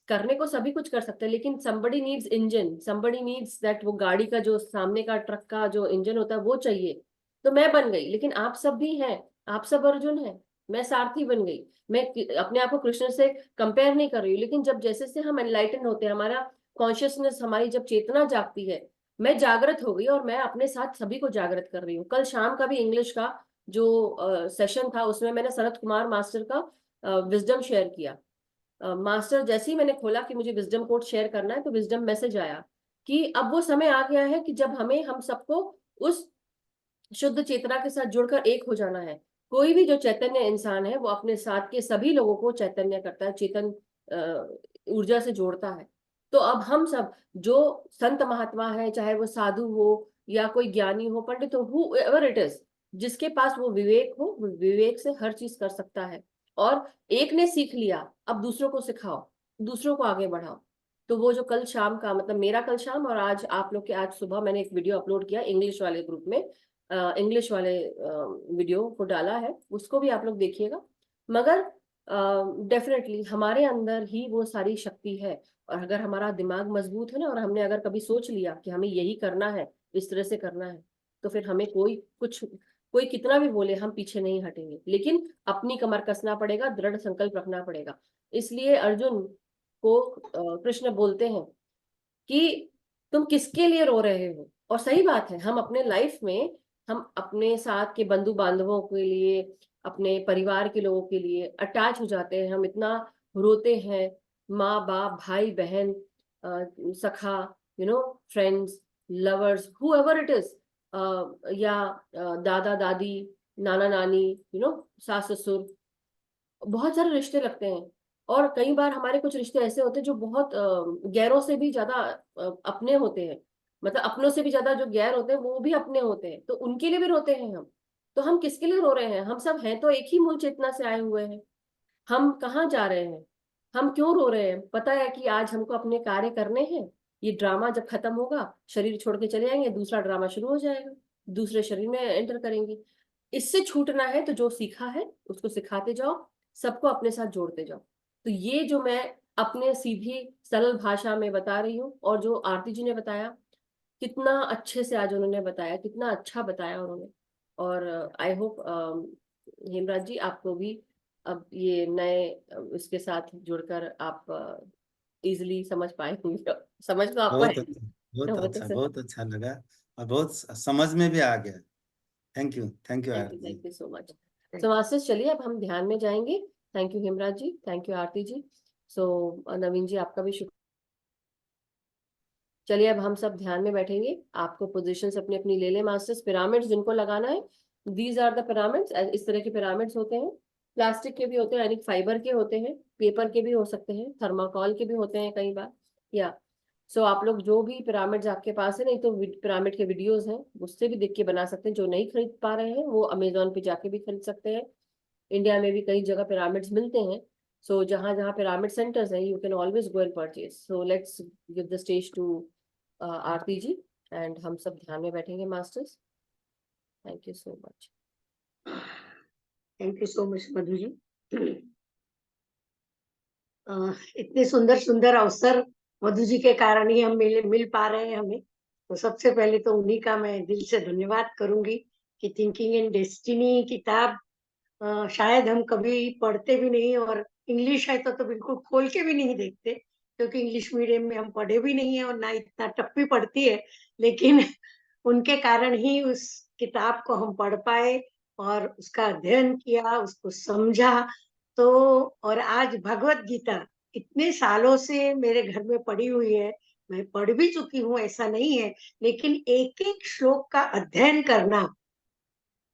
करने को सभी कुछ कर सकते हैं, लेकिन somebody needs engine, somebody needs that, वो गाड़ी का जो सामने का ट्रक का जो इंजन होता है वो चाहिए। तो मैं बन गई, लेकिन आप सब भी हैं, आप सब अर्जुन हैं, मैं सारथी बन गई। मैं अपने आप को कृष्ण से कंपेयर नहीं कर रही हूँ, लेकिन जब जैसे से हम एनलाइटन होते हैं, हमारा कॉन्शियसनेस, हमारी जब चेतना जागती है, मैं जागृत हो गई, और मैं अपने साथ सभी को जागृत कर रही हूँ। कल शाम का भी इंग्लिश का जो सेशन था, उसमें मैंने शरद कुमार मास्टर का विजडम शेयर किया। मास्टर जैसे ही मैंने खोला कि मुझे विजडम कोड शेयर करना है, तो विजडम मैसेज आया कि अब वो समय आ गया है कि जब हमें, हम सबको उस शुद्ध चेतना के साथ जुड़कर एक हो जाना है। कोई भी जो चैतन्य इंसान है, वो अपने साथ के सभी लोगों को चैतन्य करता है, चेतन ऊर्जा से जोड़ता है। तो अब हम सब जो संत महात्मा है, चाहे वो साधु हो या कोई ज्ञानी हो, पंडित हो, हूएवर इट इज, जिसके पास वो विवेक हो, वो विवेक से हर चीज कर सकता है। और एक ने सीख लिया, अब दूसरों को सिखाओ, दूसरों को आगे बढ़ाओ। तो वो जो कल शाम का, मतलब मेरा कल शाम और आज आप लोग के आज सुबह, मैंने एक वीडियो अपलोड किया इंग्लिश वाले ग्रुप में, इंग्लिश वाले वीडियो को डाला है, उसको भी आप लोग देखिएगा। मगर डेफिनेटली हमारे अंदर ही वो सारी शक्ति है, और अगर हमारा दिमाग मजबूत है ना, और हमने अगर कभी सोच लिया कि हमें यही करना है, इस तरह से करना है, तो फिर हमें कोई कितना भी बोले, हम पीछे नहीं हटेंगे। लेकिन अपनी कमर कसना पड़ेगा, दृढ़ संकल्प रखना पड़ेगा। इसलिए अर्जुन को कृष्ण बोलते हैं कि तुम किसके लिए रो रहे हो। और सही बात है, हम अपने लाइफ में, हम अपने साथ के बंधु बांधवों के लिए, अपने परिवार के लोगों के लिए अटैच हो जाते हैं, हम इतना रोते हैं, माँ बाप, भाई बहन, सखा, friends, lovers, whoever it is, या दादा दादी, नाना नानी, सास ससुर, बहुत सारे रिश्ते लगते हैं। और कई बार हमारे कुछ रिश्ते ऐसे होते हैं जो बहुत गैरों से भी ज्यादा अपने होते हैं, मतलब अपनों से भी ज्यादा जो गैर होते हैं वो भी अपने होते हैं, तो उनके लिए भी रोते हैं हम। तो हम किसके लिए रो रहे हैं? हम सब हैं तो एक ही मूल चेतना से आए हुए हैं। हम कहाँ जा रहे हैं? हम क्यों रो रहे हैं? पता है कि आज हमको अपने कार्य करने हैं, ये ड्रामा जब खत्म होगा, शरीर छोड़ के चले जाएंगे, दूसरा ड्रामा शुरू हो जाएगा, दूसरे शरीर में एंटर करेंगे। इससे छूटना है तो जो सीखा है उसको सिखाते जाओ, सबको अपने साथ जोड़ते जाओ। तो ये जो मैं अपने सीधी सरल भाषा में बता रही हूँ, और जो आरती जी ने बताया, कितना अच्छे से आज उन्होंने बताया, कितना अच्छा बताया उन्होंने। और आई होप हेमराज जी, आपको भी अब ये नए इसके साथ जुड़कर आप इजिली समझ पाएंगे। समझ तो आपको है, बहुत अच्छा, बहुत वो तो अच्छा, सर। बहुत अच्छा लगा, और बहुत समझ में भी आ गया। Thank you Aarti ji. Thank you so much. So masters, चलिए अब हम ध्यान में जाएंगे। Thank you Hemraj ji, thank you Aarti ji. So Naveen ji, आपका भी शुक्रिया। चलिए अब हम सब ध्यान में बैठेंगे, आपको पोजीशंस अपनी अपनी ले ले मास्टर्स। पिरामिड्स जिनको लगाना है, दीज आर द पिरामिड्स। इस तरह के पिरामिड्स होते हैं, प्लास्टिक के भी होते हैं, यानी फाइबर के होते हैं, पेपर के भी हो सकते हैं, थर्माकोल के भी होते हैं कई बार, या सो आप लोग जो भी पिरामिड्स आपके पास है, नहीं तो पिरामिड के वीडियोस हैं, उससे भी देख के बना सकते हैं। जो नहीं खरीद पा रहे हैं वो अमेजोन पे जाके भी खरीद सकते हैं। इंडिया में भी कई जगह पिरामिड्स मिलते हैं। सो जहां जहां पिरामिड सेंटर्स हैं, you can always go and purchase. So let's give the stage to Aarti ji, and हम सब ध्यान में बैठेंगे masters. Thank you so much. Thank you so much Madhu ji. इतने सुंदर सुंदर अवसर मधु जी के कारण ही हम मिल पा रहे हैं हमें। तो सबसे पहले तो उन्हीं का मैं दिल से धन्यवाद करूंगी कि थिंकिंग इन डेस्टिनी किताब शायद हम कभी पढ़ते भी नहीं, और इंग्लिश है तो बिल्कुल खोल के भी नहीं देखते, क्योंकि इंग्लिश मीडियम में हम पढ़े भी नहीं है और ना इतना टप्पी पड़ती है, लेकिन उनके कारण ही उस किताब को हम पढ़ पाए और उसका अध्ययन किया, उसको समझा। तो और आज भगवत गीता इतने सालों से मेरे घर में पड़ी हुई है, मैं पढ़ भी चुकी हूँ, ऐसा नहीं है, लेकिन एक एक श्लोक का अध्ययन करना,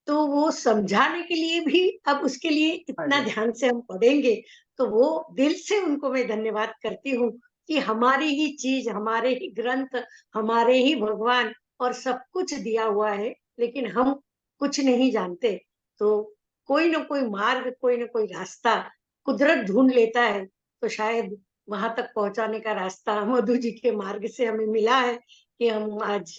तो वो समझाने के लिए भी अब उसके लिए इतना पढ़ना। ध्यान से हम पढ़ेंगे, तो वो दिल से उनको मैं धन्यवाद करती हूँ कि हमारी ही चीज, हमारे ही ग्रंथ, हमारे ही भगवान और सब कुछ दिया हुआ है, लेकिन हम कुछ नहीं जानते। तो कोई ना कोई मार्ग, कोई ना कोई रास्ता कुदरत ढूंढ लेता है, तो शायद वहां तक पहुंचाने का रास्ता मधु जी के मार्ग से हमें मिला है कि हम आज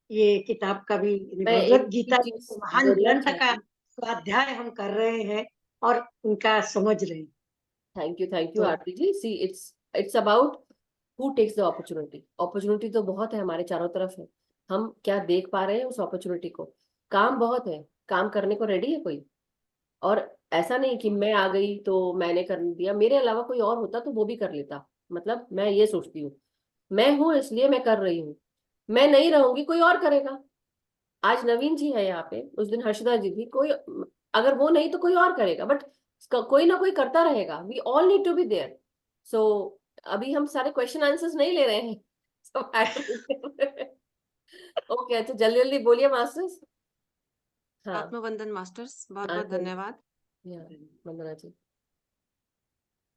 ये किताब का भी, मैं भगवत एक ही गीता चीज जैसे महान जोड़ना ग्रंथ का चाहती। स्वाध्याय हम कर रहे हैं और उनका समझ रहे हैं। थैंक यू तो Aarti ji. See it's about who takes the opportunity. Opportunity तो बहुत है हमारे चारों तरफ है, हम क्या देख पा रहे हैं उस अपॉर्चुनिटी को। काम बहुत है, काम करने को रेडी है कोई? और ऐसा नहीं कि मैं आ गई तो मैंने कर दिया, मेरे अलावा कोई और होता तो वो भी कर लेता। मतलब मैं ये सोचती हूँ, मैं हूं इसलिए मैं कर रही हूँ, मैं नहीं रहूंगी कोई और करेगा। आज नवीन जी है यहाँ पे, उस दिन हर्षदा जी थी, कोई अगर वो नहीं तो कोई और करेगा, बट कोई ना कोई करता रहेगा। We all need to be there. So अभी हम सारे क्वेश्चन आंसर्स नहीं ले रहे हैं सब। ओके, तो जल्दी जल्दी बोलिए मास्टर्स। हाँ, आत्मवंदन मास्टर्स, बहुत बहुत आत्म धन्यवाद। वंदना जी।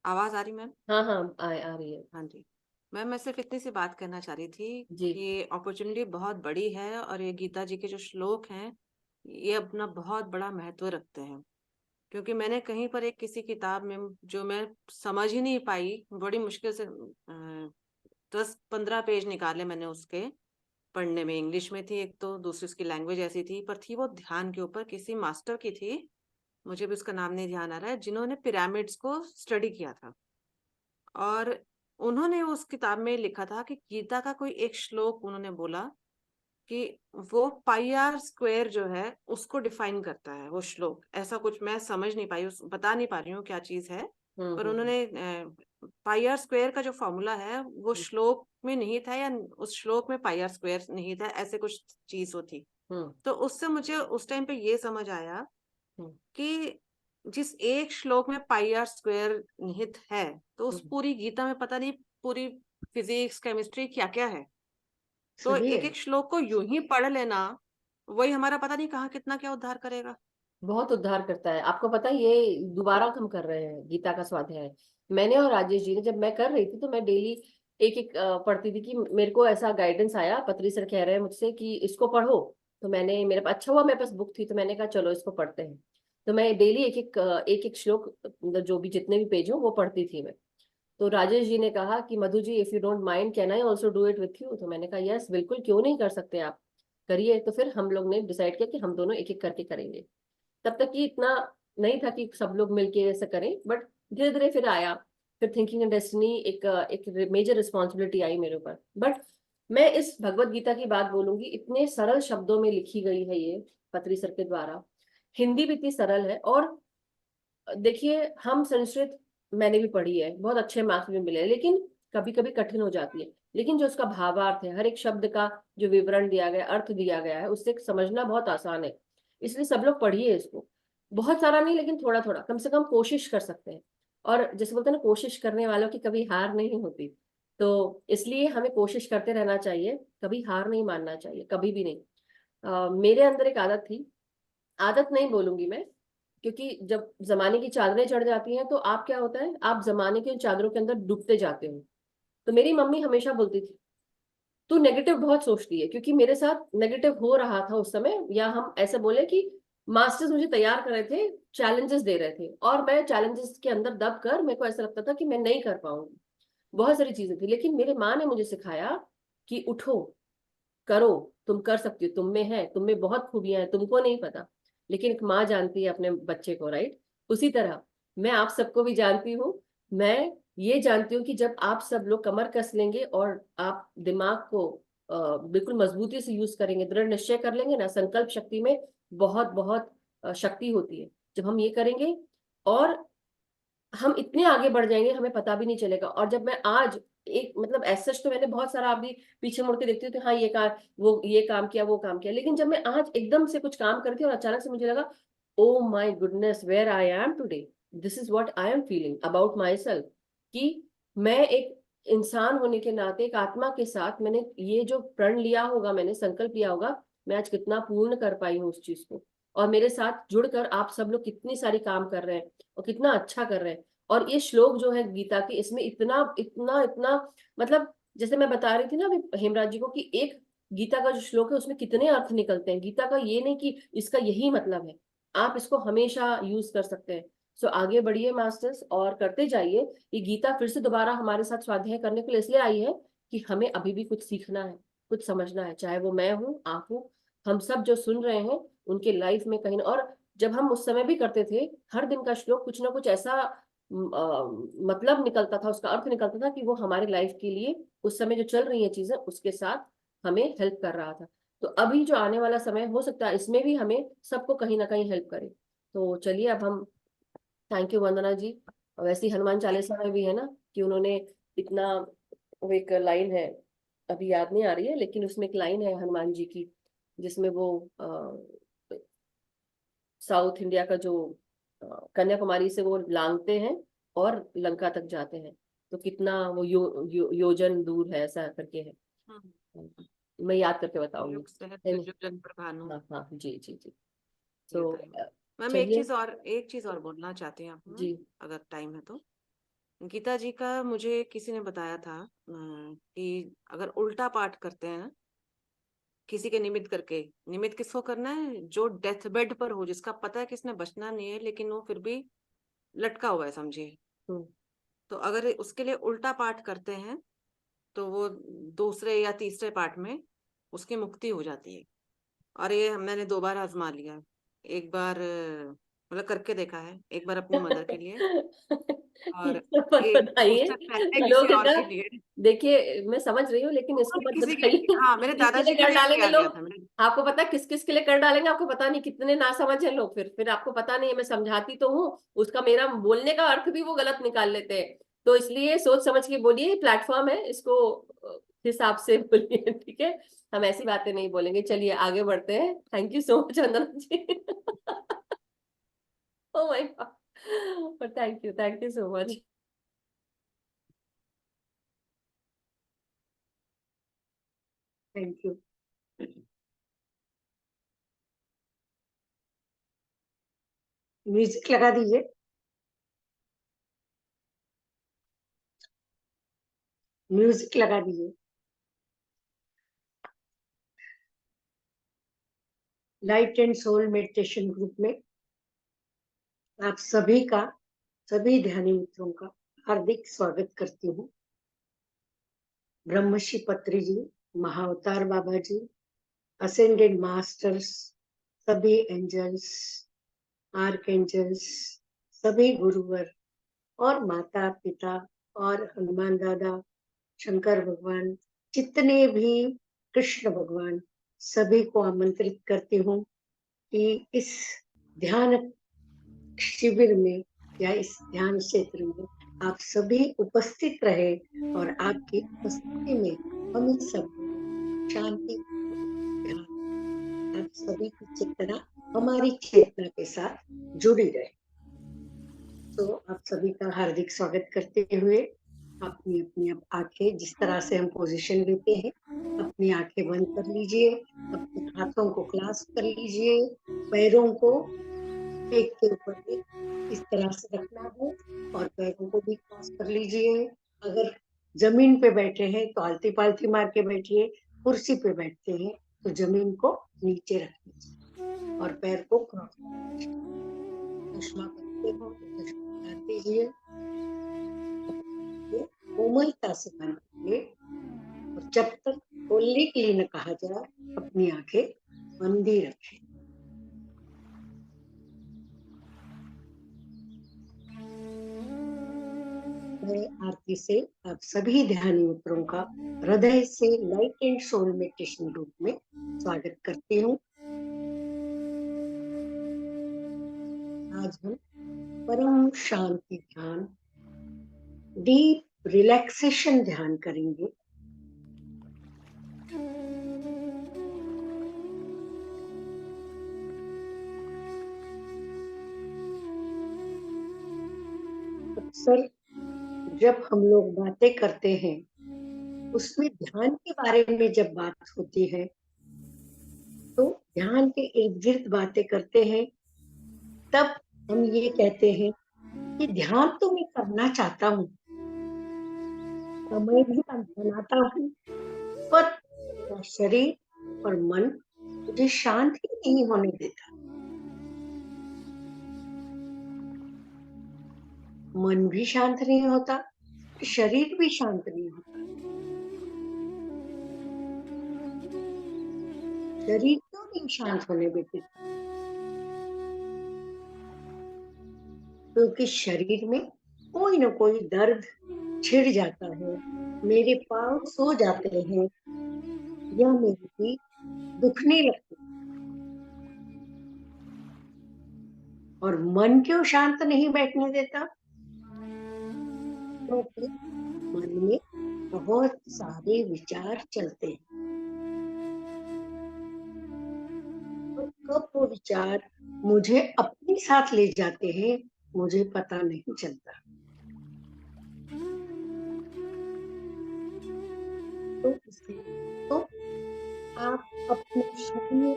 आवाज आ रही मैम? हाँ हाँ, आ रही है हाँ जी मैम, मैं सिर्फ इतनी सी बात कहना चाह रही थी जी। कि अपॉर्चुनिटी बहुत बड़ी है और ये गीता जी के जो श्लोक हैं ये अपना बहुत बड़ा महत्व रखते हैं। क्योंकि मैंने कहीं पर एक किसी किताब में जो मैं समझ ही नहीं पाई, बड़ी मुश्किल से 10-15 पेज निकाले मैंने उसके पढ़ने में। इंग्लिश में थी एक, तो दूसरी उसकी लैंग्वेज ऐसी थी, पर थी वो ध्यान के ऊपर, किसी मास्टर की थी, मुझे भी उसका नाम नहीं ध्यान आ रहा है, जिन्होंने पिरामिड्स को स्टडी किया था। और उन्होंने उस किताब में लिखा था कि गीता का कोई एक श्लोक उन्होंने बोला कि वो पाई आर स्क्वायर जो है उसको डिफाइन करता है वो श्लोक। ऐसा कुछ मैं समझ नहीं पाई, उस बता नहीं पा रही हूँ क्या चीज है, पर हम्म। उन्होंने पाई आर स्क्वायर का जो फॉर्मूला है वो श्लोक में नहीं था, या उस श्लोक में पाई आर स्क्वायर नहीं था, ऐसे कुछ चीज होती। हम्म। तो उससे मुझे उस टाइम पे ये समझ आया हम्म। कि जिस एक श्लोक में पाई आर स्क्वायर निहित है, तो उस हम्म। पूरी गीता में पता नहीं पूरी फिजिक्स केमिस्ट्री क्या क्या है। तो सभी एक है। एक श्लोक को यूं ही पढ़ लेना, वही हमारा पता नहीं कहाँ कितना क्या उद्धार करेगा। बहुत उद्धार करता है। आपको पता है ये दोबारा हम कर रहे हैं गीता का स्वाध्याय। मैंने और राजेश जी ने, जब मैं कर रही थी तो मैं डेली एक एक पढ़ती थी कि मेरे को ऐसा गाइडेंस आया, पत्री सर कह रहे हैं मुझसे कि इसको पढ़ो। तो मैंने, मेरे पास अच्छा हुआ मेरे पास बुक थी, तो मैंने कहा चलो इसको पढ़ते हैं। तो मैं डेली एक एक श्लोक, मतलब जो भी जितने भी पेज हो वो पढ़ती थी मैं। तो राजेश जी ने कहा कि Madhu ji, if you don't mind can I also do it with you. तो मैंने कहा यस बिल्कुल, क्यों नहीं कर सकते आप, करिए। तो फिर हम लोग ने डिसाइड किया कि हम दोनों एक एक करके करेंगे। तब तक कि इतना नहीं था कि सब लोग मिलके ऐसा करें, बट धीरे धीरे फिर आया। फिर थिंकिंग एंड डेस्टिनी एक मेजर रिस्पॉन्सिबिलिटी आई मेरे ऊपर। बट मैं इस भगवत गीता की बात बोलूंगी, इतने सरल शब्दों में लिखी गई है ये पत्री सर के द्वारा। हिंदी भी इतनी सरल है। और देखिए, हम संस्कृत मैंने भी पढ़ी है, बहुत अच्छे मार्क्स भी मिले हैं, लेकिन कभी कभी कठिन हो जाती है। लेकिन जो उसका भावार्थ है, हर एक शब्द का जो विवरण दिया गया, अर्थ दिया गया है, उससे समझना बहुत आसान है। इसलिए सब लोग पढ़िए इसको। बहुत सारा नहीं, लेकिन थोड़ा थोड़ा कम से कम कोशिश कर सकते हैं। और जैसे बोलते हैं ना, कोशिश करने वालों की कभी हार नहीं होती। तो इसलिए हमें कोशिश करते रहना चाहिए, कभी हार नहीं मानना चाहिए, कभी भी नहीं। मेरे अंदर एक आदत थी, आदत नहीं बोलूंगी मैं, क्योंकि जब जमाने की चादरें चढ़ जाती हैं तो आप क्या होता है, आप जमाने की उन चादरों के अंदर डूबते जाते हो। तो मेरी मम्मी हमेशा बोलती थी तू नेगेटिव बहुत सोचती है, क्योंकि मेरे साथ नेगेटिव हो रहा था उस समय। या हम ऐसे बोले कि मास्टर्स मुझे तैयार कर रहे थे, चैलेंजेस दे रहे थे, और मैं चैलेंजेस के अंदर दब कर मेरे को ऐसा लगता था कि मैं नहीं कर पाऊंगी। बहुत सारी चीजें थी, लेकिन मेरे माँ ने मुझे सिखाया कि उठो, करो, तुम कर सकती हो, तुम में है, तुम में बहुत खूबियां हैं, तुमको नहीं पता। लेकिन एक माँ जानती है अपने बच्चे को, राइट? उसी तरह मैं आप सबको भी जानती हूँ। मैं ये जानती हूँ कि जब आप सब लोग कमर कस लेंगे और आप दिमाग को बिल्कुल मजबूती से यूज करेंगे, दृढ़ निश्चय कर लेंगे ना, संकल्प शक्ति में बहुत बहुत शक्ति होती है जब हम ये करेंगे। और हम इतने आगे बढ़ जाएंगे हमें पता भी नहीं चलेगा। और जब मैं आज एक मतलब ऐसा तो मैंने बहुत सारा अभी पीछे मुड़ के देखती हूँ तो हाँ ये काम किया वो काम किया, लेकिन जब मैं आज एकदम से कुछ काम करती हूँ और अचानक से मुझे लगा oh my goodness where I am today, this is what I am feeling about my self, कि मैं एक इंसान होने के नाते एक आत्मा के साथ मैंने ये जो प्रण लिया होगा, मैंने संकल्प लिया होगा, मैं आज कितना पूर्ण कर पाई हूँ उस चीज को। और मेरे साथ जुड़कर आप सब लोग कितनी सारी काम कर रहे हैं और कितना अच्छा कर रहे हैं। और ये श्लोक जो है गीता की, इसमें इतना इतना इतना मतलब जैसे मैं बता रही थी ना अभी हेमराज जी को, कि एक गीता का जो श्लोक है उसमें कितने अर्थ निकलते हैं। गीता का ये नहीं कि इसका यही मतलब है, आप इसको हमेशा यूज कर सकते हैं। सो आगे बढ़िए मास्टर्स और करते जाइए। ये गीता फिर से दोबारा हमारे साथ स्वाध्याय करने के लिए इसलिए आई है कि हमें अभी भी कुछ सीखना है, कुछ समझना है, चाहे वो मैं हूँ आप हूँ, हम सब जो सुन रहे हैं उनके लाइफ में कहीं और जब हम उस समय भी करते थे हर दिन का श्लोक कुछ ना कुछ ऐसा मतलब निकलता था, उसका अर्थ निकलता था कि वो हमारी लाइफ के लिए उस समय जो चल रही है चीजें उसके साथ हमें हेल्प कर रहा था। तो अभी जो आने वाला समय हो सकता है इसमें भी हमें सबको कहीं ना कहीं हेल्प करे। तो चलिए अब हम, थैंक यू वंदना जी। वैसे ही हनुमान चालीसा में भी है ना कि उन्होंने इतना, वो एक लाइन है अभी याद नहीं आ रही है लेकिन उसमें एक लाइन है हनुमान जी की जिसमें वो साउथ इंडिया का जो कन्याकुमारी से वो लांगते हैं और लंका तक जाते हैं, तो कितना वो योजन दूर है ऐसा करके है। हम्म। मैं याद करके बताऊंगी। युग सहस्त्र नहीं, जो जन पर भानु। हाँ हाँ जी जी जी। ये तो तो है। मैम चलिए। एक चीज और बोलना चाहती हैं आपको, जी अगर टाइम है तो। गीता जी का मुझे किसी ने बताया था कि अगर उल्टा पाठ करते हैं ना किसी के निमित्त करके, निमित्त किसको करना है, जो डेथ बेड पर हो, जिसका पता है कि इसने बचना नहीं है लेकिन वो फिर भी लटका हुआ है समझिए, हम्म, तो अगर उसके लिए उल्टा पाठ करते हैं तो वो दूसरे या तीसरे पाठ में उसकी मुक्ति हो जाती है। और ये मैंने 2 बार आजमा लिया है। एक बार मतलब करके देखा है, एक बार अपनी मदर के लिए और मत एक बताइए उससे पहले किसी लोग है और ना। के लिए। देखिए मैं समझ रही हूँ लेकिन इसको और मत किसी के बताइए लिए, हाँ, मेरे किसके लिए दादाजी के कर लिए डालेंगे किया गया लोग। था मेरे। आपको पता है किस किस के लिए कर डालेंगे, आपको पता नहीं कितने ना समझ है लोग, फिर आपको पता नहीं है। मैं समझाती तो हूँ, उसका मेरा बोलने का अर्थ भी वो गलत निकाल लेते हैं। तो इसलिए सोच समझ के बोलिए, प्लेटफॉर्म है, इसको हिसाब से बोलिए, ठीक है। हम ऐसी बातें नहीं बोलेंगे। चलिए आगे बढ़ते हैं। Thank you so much Vandana ji. Oh my god, thank you so much. Thank you. Music लगा दीजिए। म्यूजिक लगा दीजिए। Light and soul meditation group में आप सभी का, सभी ध्यानी मित्रों का हार्दिक स्वागत करती हूँ। ब्रह्मश्री पत्री जी, महाअवतार बाबा जी, असेंडेड मास्टर्स, सभी एंजल्स, आर्कएंजल्स, सभी गुरुवर और माता पिता और हनुमान दादा, शंकर भगवान, जितने भी कृष्ण भगवान, सभी को आमंत्रित करती हूँ कि इस ध्यान शिविर में या इस ध्यान क्षेत्र में आप सभी उपस्थित रहे और आपकी उपस्थिति में हम सब शांति, ध्यान, आप सभी की चेतना हमारी चेतना के साथ जुड़ी रहे। तो आप सभी का हार्दिक स्वागत करते हुए अपनी अपनी आंखें, जिस तरह से हम पोजीशन लेते हैं, अपनी आंखें बंद कर लीजिए, अपने हाथों को क्लास्प कर लीजिए, पैरों को एक के ऊपर एक इस तरह से रखना है और पैरों को भी क्रॉस कर लीजिए। अगर जमीन पे बैठे हैं तो आलती पालती मार के बैठिए, कुर्सी पे बैठते हैं तो जमीन को नीचे रख दीजिए और पैर को क्रॉस कर दीजिए। चश्मा पहनते हो तो चश्मा उतार दीजिए, कोमलता से बंद करिए और जब तक खोलने के लिए न कहा जाए अपनी आंखें बंद ही रखें। मैं आरती से आप सभी ध्यानी मित्रों का हृदय से light and soul meditation group में स्वागत करती हूँ। आज हम परम शांति ध्यान, डीप रिलैक्सेशन ध्यान करेंगे। अक्सर जब हम लोग बातें करते हैं, उसमें ध्यान के बारे में जब बात होती है, तो ध्यान के इर्द गिर्द बातें करते हैं, तब हम ये कहते हैं कि ध्यान तो मैं करना चाहता हूँ, समय भी बनाता हूँ, पर मेरा शरीर और मन मुझे शांत ही नहीं होने देता। मन भी शांत नहीं होता, शरीर भी शांत नहीं होता। शरीर क्यों नहीं शांत होने देते? क्योंकि शरीर में कोई ना कोई दर्द छिड़ जाता है, मेरे पाँव सो जाते हैं, या मेरी पीठ दुखने लगती है। और मन क्यों शांत नहीं बैठने देता? क्योंकि मन में बहुत सारे विचार चलते हैं, और कब वो विचार मुझे अपने साथ ले जाते हैं, मुझे पता नहीं चलता। तो इसलिए तो आप अपने शरीर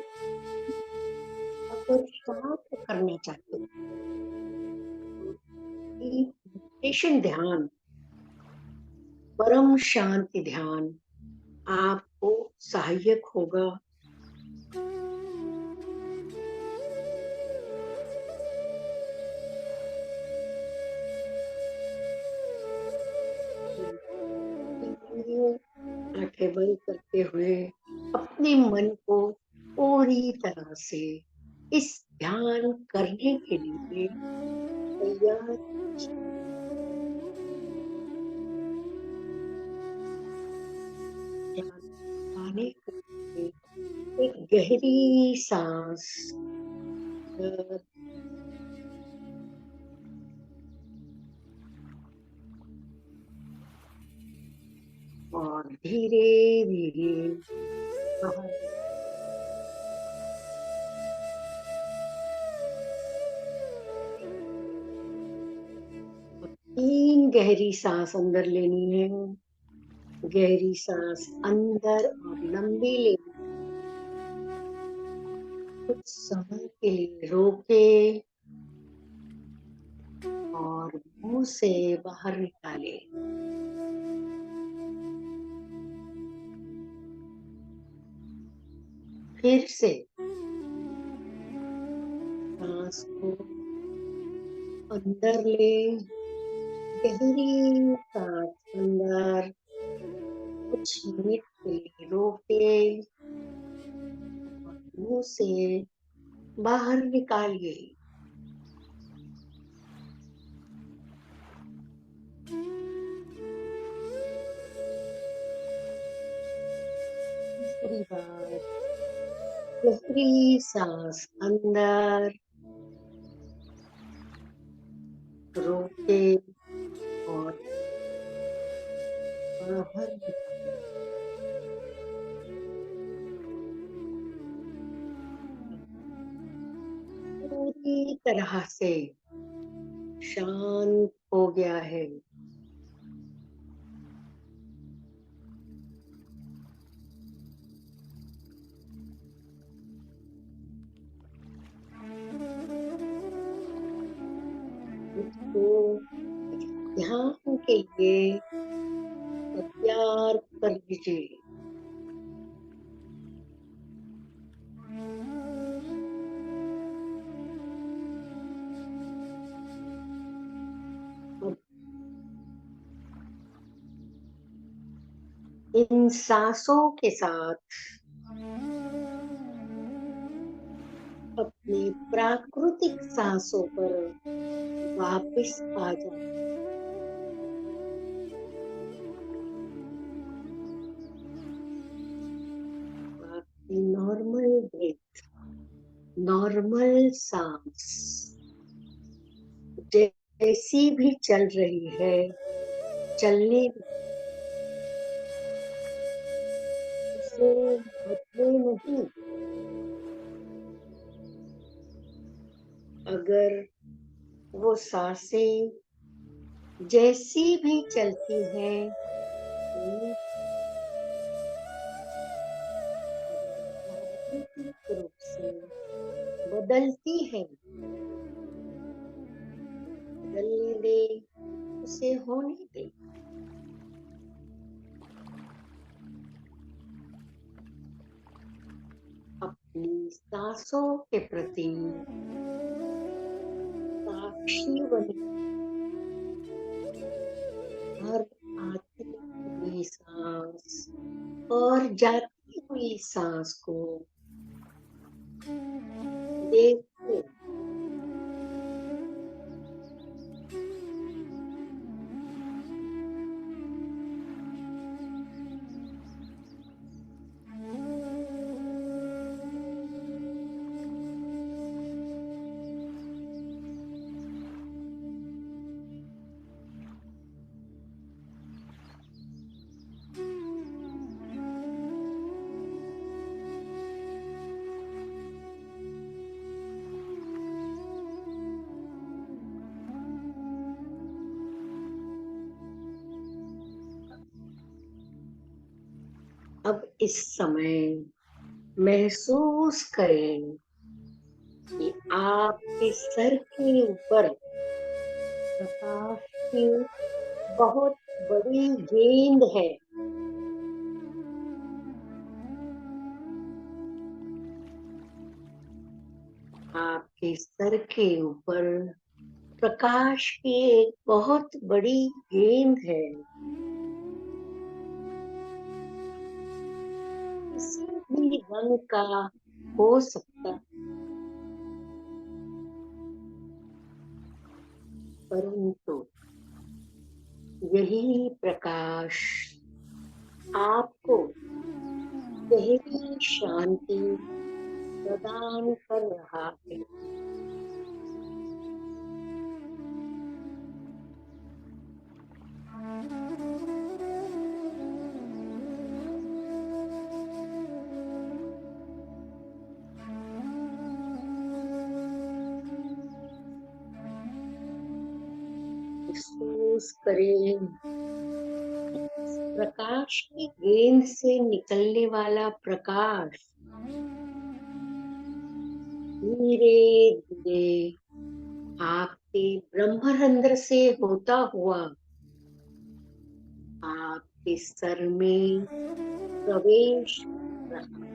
अगर शांत करना चाहते हो, मेडिटेशन ध्यान, परम शांति ध्यान आपको सहायक होगा। आंखें बंद करते हुए अपने मन को पूरी तरह से इस ध्यान करने के लिए तैयार कीजिए। ध्यान पाने के लिए एक गहरी सांस अ, और धीरे धीरे बाहर। 3 गहरी सांस अंदर लेनी है, गहरी सांस अंदर और लंबी लेनी। कुछ समय के लिए रोके और मुंह से बाहर निकाले। फिर से सांस को अंदर ले, गहरी सांस अंदर, कुछ मिनट के लिए रोके और मुंह से बाहर निकालिए। तीसरी बार गहरी सांस अंदर, रोके और बाहर निकालिए। पूरी तरह से शांत हो गया है। इसको ध्यान के लिए तैयार कर लीजिए। अब इन सांसों के साथ अपनी प्राकृतिक सांसों पर वापस आ जाओ। आपकी नॉर्मल ब्रेथ, नॉर्मल सांस जैसी भी चल रही है चलने दो, उसे बदले नहीं। अगर वो सांसें जैसी भी चलती हैं चलने, अगर स्वाभाविक रूप से बदलती है बदलने दे, उसे होने दे। अपनी सांसों के प्रति साक्षी बने। हर आती हुई सांस और जाती हुई सांस को देखो। अब इस समय महसूस करें कि आपके सर के ऊपर प्रकाश की बहुत बड़ी गेंद है। आपके सर के ऊपर प्रकाश की एक बहुत बड़ी गेंद है। किसी भी रंग का हो सकता है, परंतु यही प्रकाश आपको गहरी शांति प्रदान कर रहा है। महसूस करें प्रकाश की गेंद से निकलने वाला प्रकाश धीरे धीरे आपके ब्रह्मरंध्र से होता हुआ आपके सर में प्रवेश कर रहा।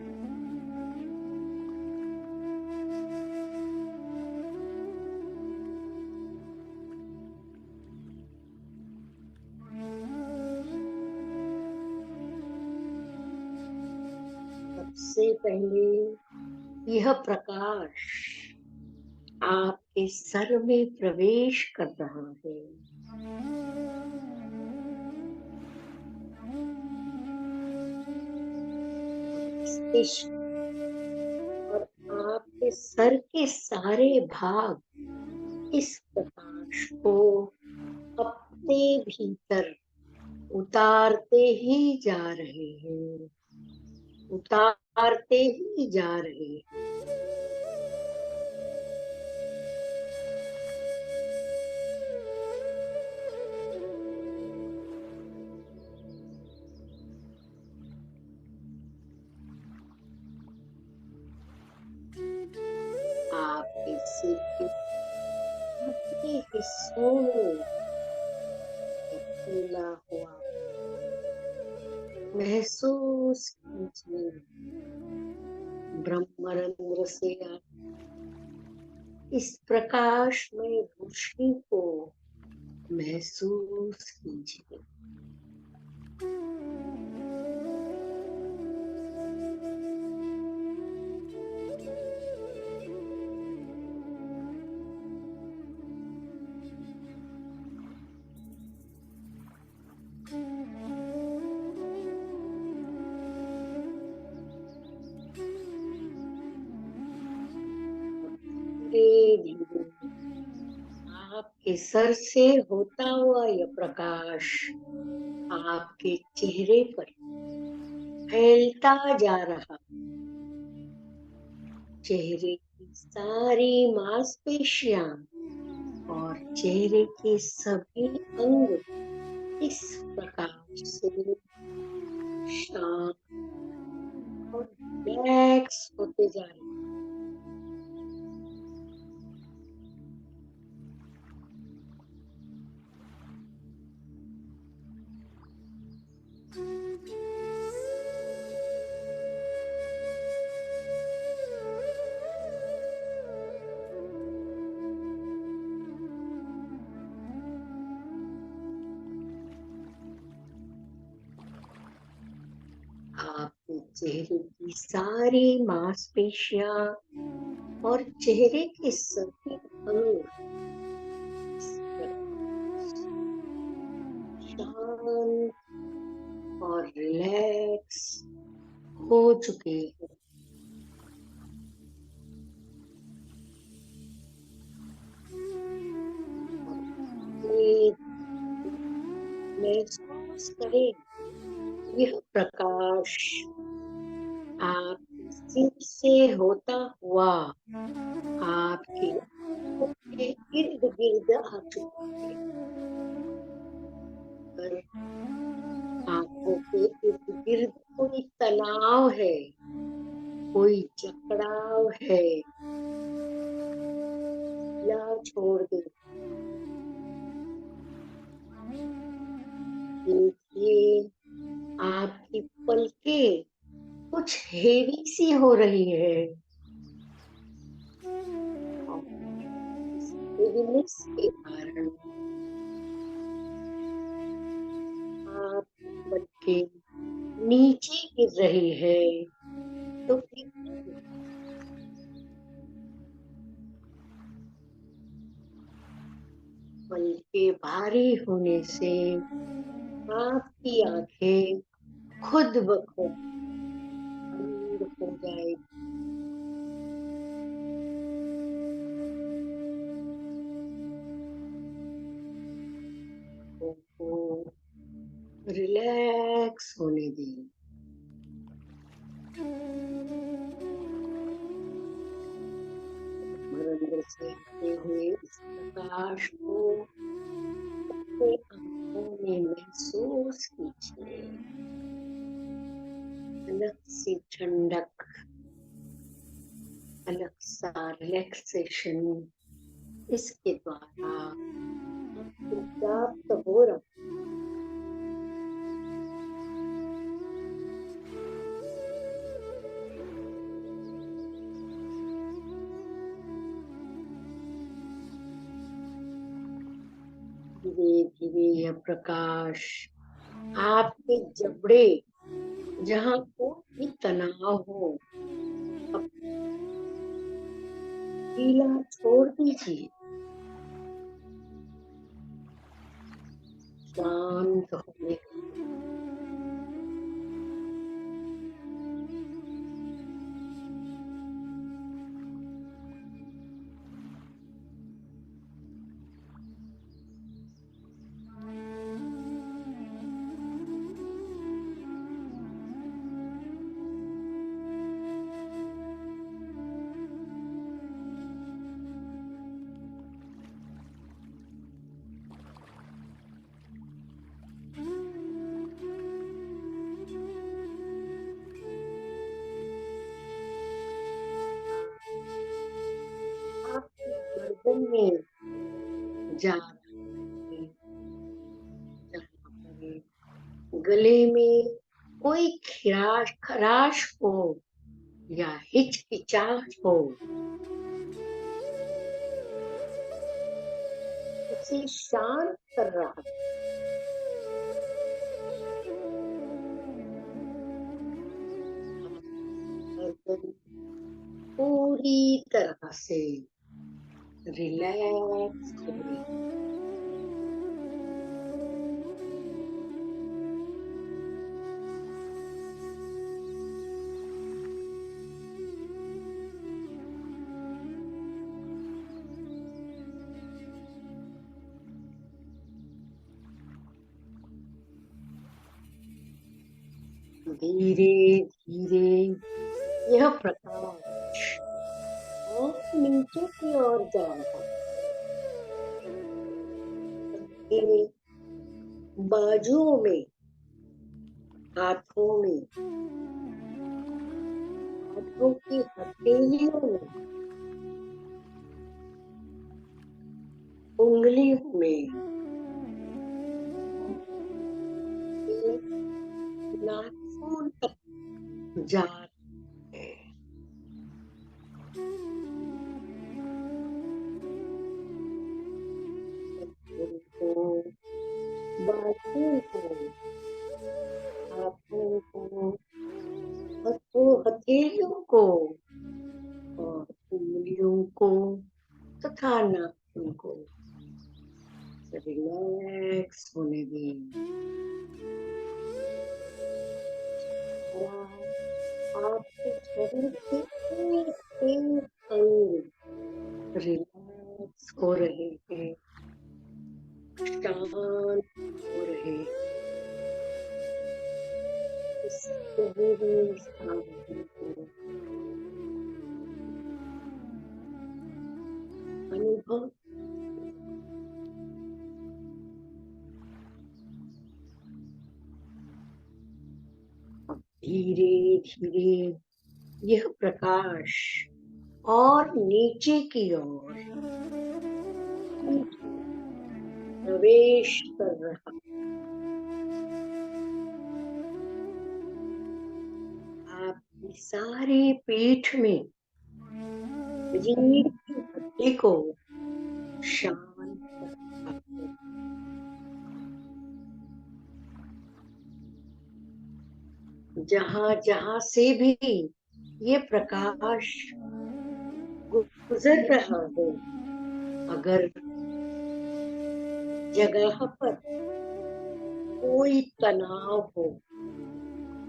सबसे पहले यह प्रकाश आपके सर में प्रवेश कर रहा है। मस्तिष्क और आपके सर के सारे भाग इस प्रकाश को अपने भीतर उतारते ही जा रहे हैं, उतारते ही जा रहे हैं। आपके सिर के ऊपरी हिस्सों में फूला हुआ महसूस कीजिए। ब्रह्मरंध्र से इस प्रकाश में रोशनी को महसूस कीजिए। धीरे धीरे आपके आपके सर से होता हुआ यह प्रकाश आपके चेहरे पर फैलता जा रहा। चेहरे की सारी मांसपेशियां और चेहरे के सभी अंग इस प्रकाश से शांत और रिलैक्स होते जा रहे हैं। आपके चेहरे की सारी मांसपेशियां और चेहरे के सभी अंग इस प्रकार शांत और रिलैक्स हो चुके हैं। ये महसूस करें यह प्रकाश आपके सिर से होता हुआ आपके आंखों के इर्द गिर्द आ चुका है। अगर आंखों के इर्द गिर्द कोई तनाव है, कोई जकड़ाव है, या छोड़ दे। देखिए आपकी पलकें कुछ हेवी सी हो रही है और इस हेवीनेस के कारण आपकी पलकें नीचे गिर रही है। तो पलकें भारी होने से आपकी आंखें खुद ब खुद बंद हो जाएगी। को रिलैक्स होने दें। अंदर से आते हुए इस प्रकाश को अपनी आंखों में महसूस कीजिए। अलग सी ठंडक, अलग सा रिलैक्सेशन इसके द्वारा आपको प्राप्त हो रहा। धीरे धीरे यह प्रकाश आपके जबड़े जहाँ कोई भी तनाव हो अब ढीला छोड़ दीजिए। शांत होने आपकी गर्दन में जा रहा है, जहाँ पर गले में कोई खराश हो या हिचकिचाहट हो, उसे शांत कर रहा है। गर्दन पूरी तरह से रिलैक्स हो गई। धीरे धीरे यह प्रकाश और नीचे की ओर जा रहा है। बाजुओं में, हाथों में, हाथों की हथेलियों में, उंगलियों में, नाखून तक जा रहे हैं। को, बाजुओं को, हाथों को, हथेलियों को और उंगलियों को तथा नाखून को रिलैक्स होने दें। आपके शरीर के एक अंग रिलैक्स हो रहे हैं, शांत हो रहे हैं। इस गहरी शांति को अनुभव धीरे धीरे यह प्रकाश और नीचे की ओर प्रवेश कर रहा। आपकी सारी पीठ में रीढ़ की हड्डी को शांत कर रहा है। जहां जहां से भी ये प्रकाश गुजर रहा हो, अगर जगह पर कोई तनाव हो,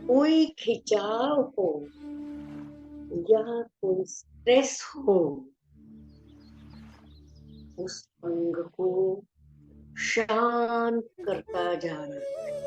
कोई खिंचाव हो या कोई स्ट्रेस हो, उस अंग को शांत करता जा रहा है।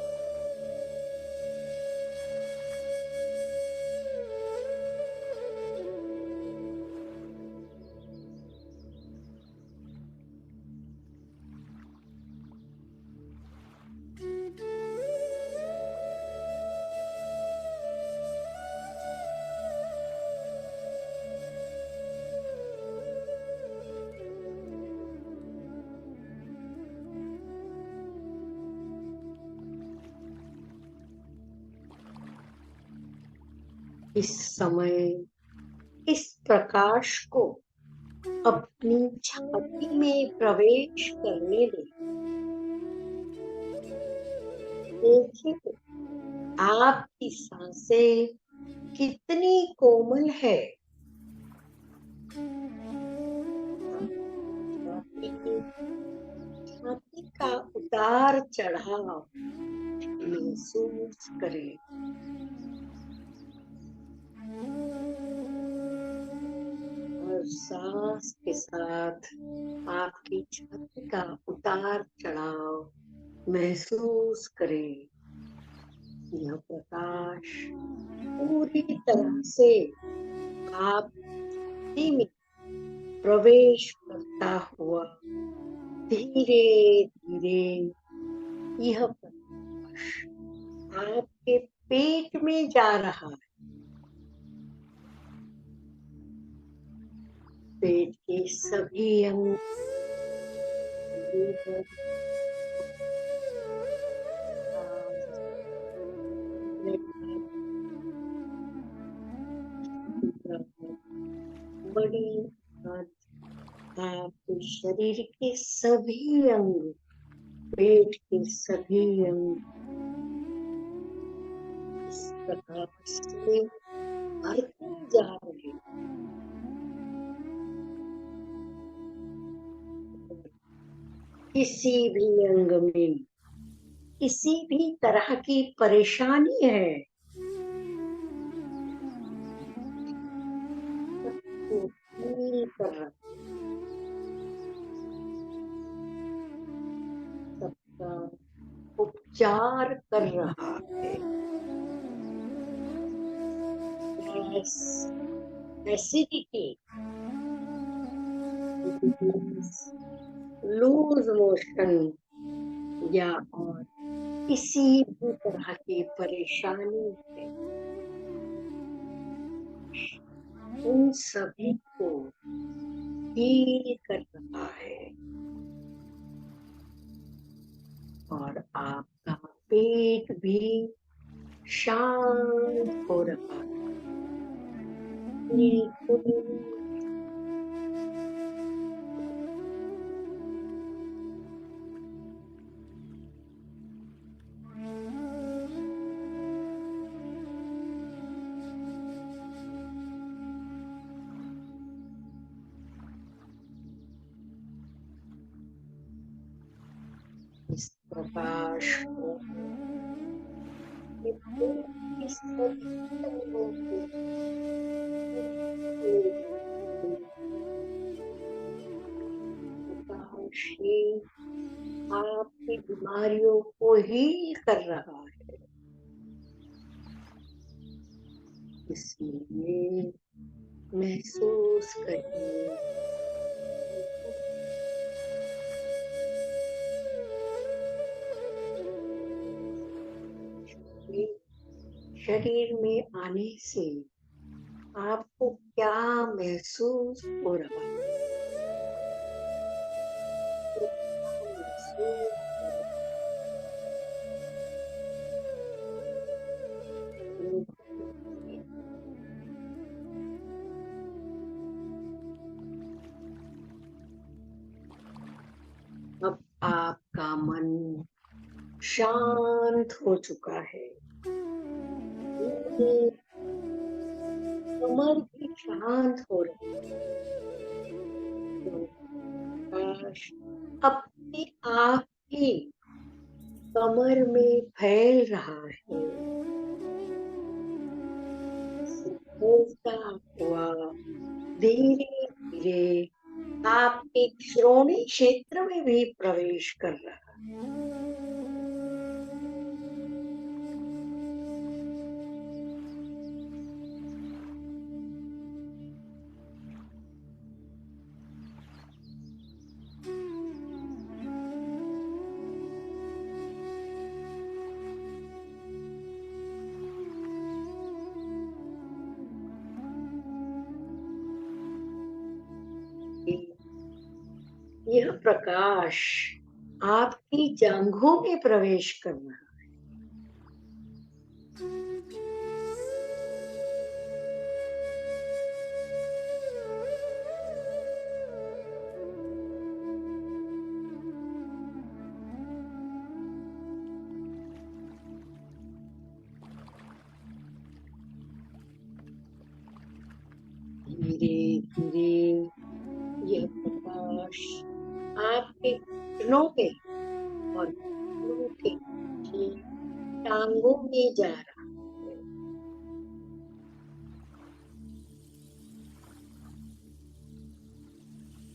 इस समय इस प्रकाश को अपनी छाती में प्रवेश करने दें। देखिए आपकी सांसें कितनी कोमल है। छाती का उतार चढ़ाव महसूस करें। और सांस के साथ आपकी छाती का उतार चढ़ाव महसूस करें। यह प्रकाश पूरी तरह से आप छाती में प्रवेश करता हुआ धीरे धीरे यह प्रकाश आपके पेट में जा रहा है। पेट के सभी अंग बड़ी आपके शरीर के सभी अंग, पेट के सभी अंग इस प्रकार से भरते जा रहे हैं। किसी भी अंग में किसी भी तरह की परेशानी है, सबको फील कर रहा, सबका उपचार कर रहा है। एसिडिटी, लूज मोशन या और किसी भी तरह की परेशानी है, उन सभी को हील कर रहा है और आपका पेट भी शांत हो रहा है। बिल्कुल इस प्रकाश को इस अंगों को प्रकाश ही आपकी बीमारियों को हील कर रहा है, इसलिए महसूस करिए कि शरीर में आने से आपको क्या महसूस हो रहा है। महसूस अब आपका मन शांत हो चुका है, कमर भी शांत हो रही है, प्रकाश अपने आप ही कमर में फैल रहा है, फैलता हुआ धीरे धीरे आपके श्रोणी क्षेत्र में भी प्रवेश कर रहा है। यह प्रकाश आपकी जांघों में प्रवेश कर रहा है। धीरे धीरे यह प्रकाश आपके घुटनों में और घुटनों के नीचे टांगों में जा रहा है।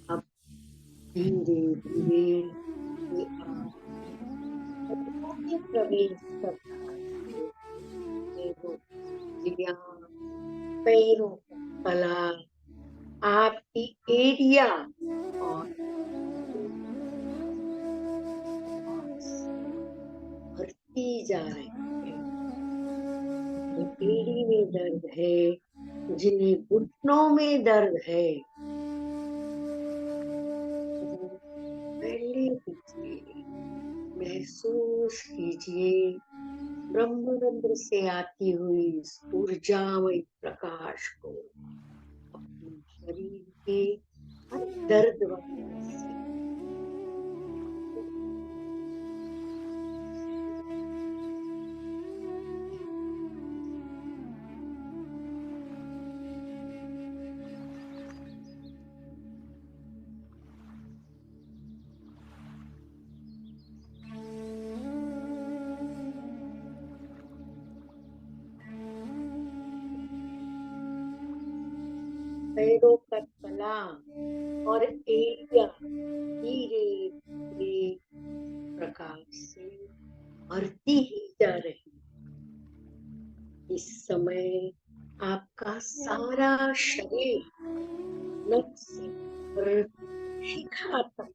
अब धीरे धीरे ये आपको में प्रवेश कर रहा है। पैरों का तला, आपकी एड़िया और भरती जा रही है। एड़ी में दर्द है, जिन्हें घुटनों में दर्द है, पहले कीजिए, महसूस कीजिए ब्रह्मरंध्र से आती हुई इस ऊर्जामय प्रकाश को अपने शरीर के हर दर्द वाले हिस्से पैरों का तला और एड़िया धीरे धीरे प्रकाश से भरती ही जा रही। इस समय आपका सारा शरीर नख से और शिखा तक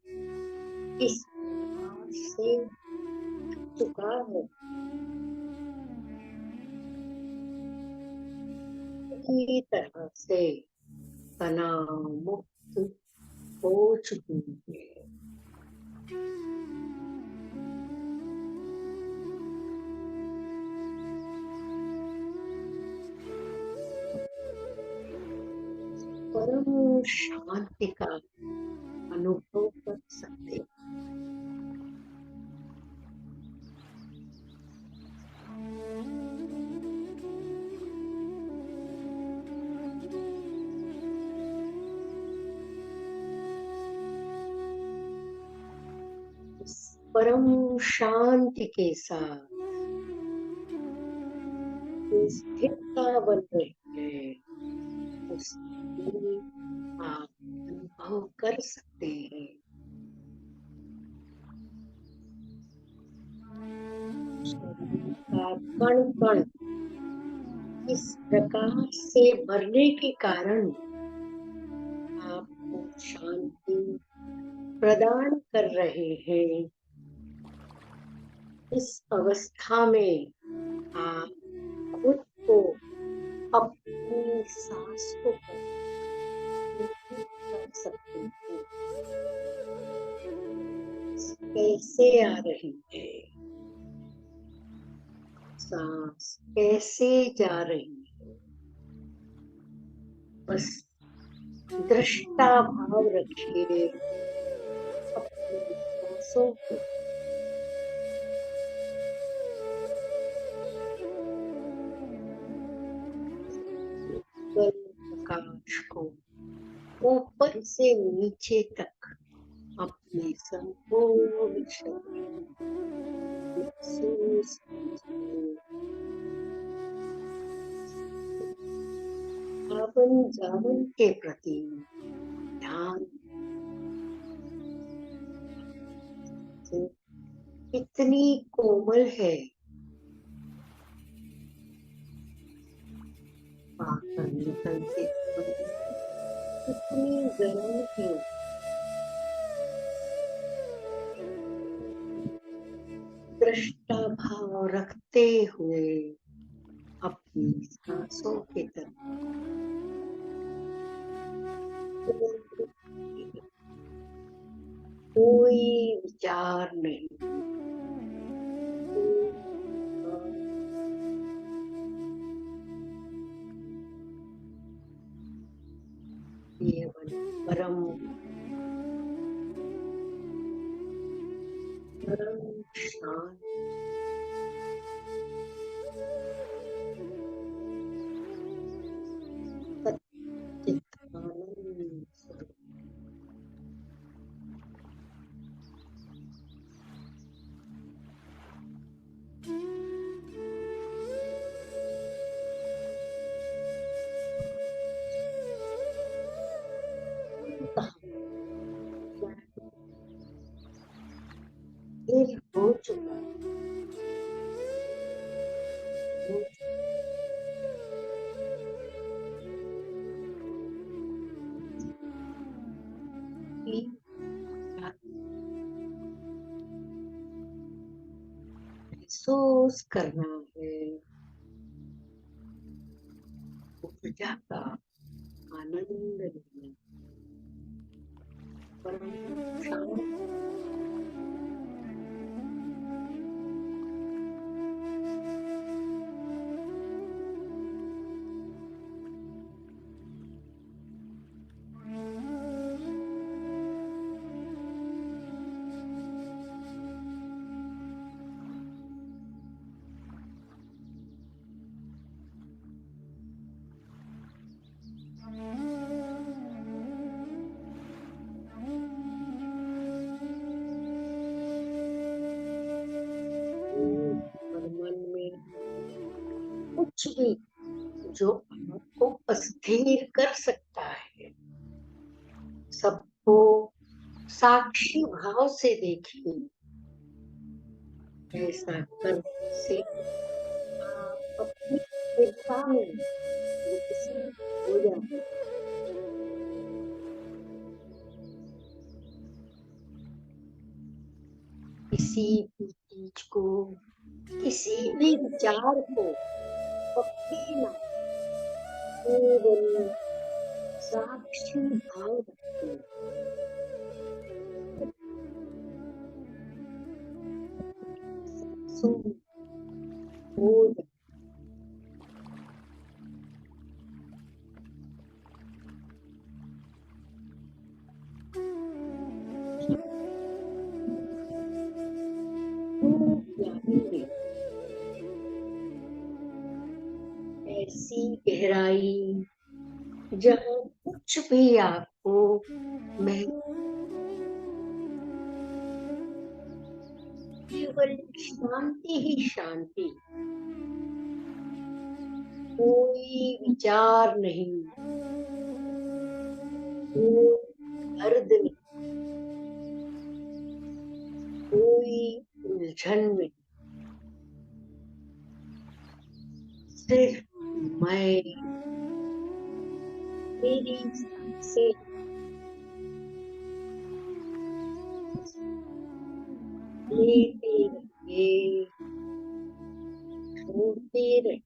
इस प्रकार से चुका है, पूरी तरह से तनाव मुक्त हो चुकी है। परम शांति का अनुभव कर सकते हैं। इस परम शांति के साथ जो स्थिरता बन रही है, उसकी आप अनुभव कर सकते हैं। शरीर का कण कण इस प्रकार से भरने के कारण आपको शांति प्रदान कर रहे हैं। इस अवस्था में आप खुद को अपनी सांसों पर नियंत्रित कर सकते हैं। कैसे आ रही है सांस, कैसे जा रही है, बस दृष्टा भाव रखिए अपनी सांसों को। उज्ज्वल प्रकाश को ऊपर से नीचे तक अपने संपूर्ण शरीर में महसूस कीजिए। आवन जावन के प्रति ध्यान से कितनी कोमल है, आकर निकलते समय कितनी गर्म है। दृष्टा भाव रखते हुए अपनी सांसों की तरफ कोई विचार नहीं, केवल परम परम शांत सच्चिदानंद स्वरूप। स्थिर हो चुका महसूस करना है, ऊर्जा का आनंद लेना, परम शांत और मन में कुछ भी जो आपको अस्थिर कर सकता है, सबको साक्षी भाव से देखिए। ऐसा करने से आप अपनी स्थिरता में गया। किसी भी चीज को, किसी भी विचार को पकड़े ना, केवल साक्षी भाव रखो। सो हो जाए। डूब जाएंगे। ऐसी गहराई जहाँ कुछ भी आपको मैं केवल शांति ही शांति, कोई विचार नहीं, कोई दर्द नहीं, कोई उलझन नहीं, सिर्फ मैं, मेरी सांसें, लेते रहिए, छोड़ते रहिए।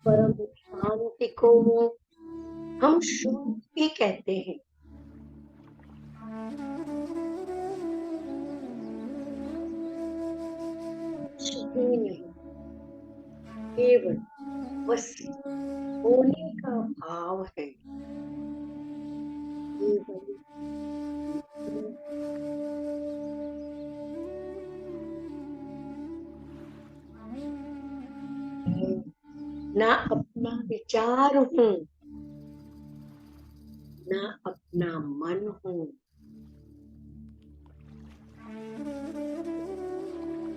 परम शांति को हम शून्य भी कहते हैं। कुछ भी नहीं, केवल बस होने का भाव है। केवल ना अपना विचार हूँ, ना अपना मन हूँ,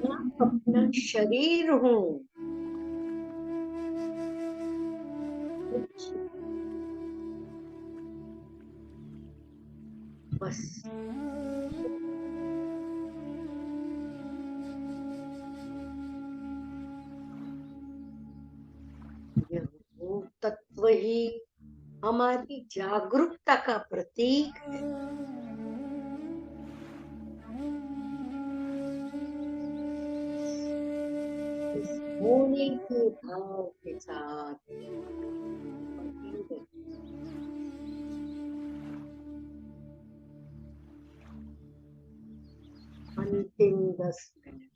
ना अपना शरीर हूँ। कुछ बस यह वो तत्व ही हमारी जागरूकता का प्रतीक है। इस होने के भाव के साथ बने रहिए। अंतिम 10 मिनट।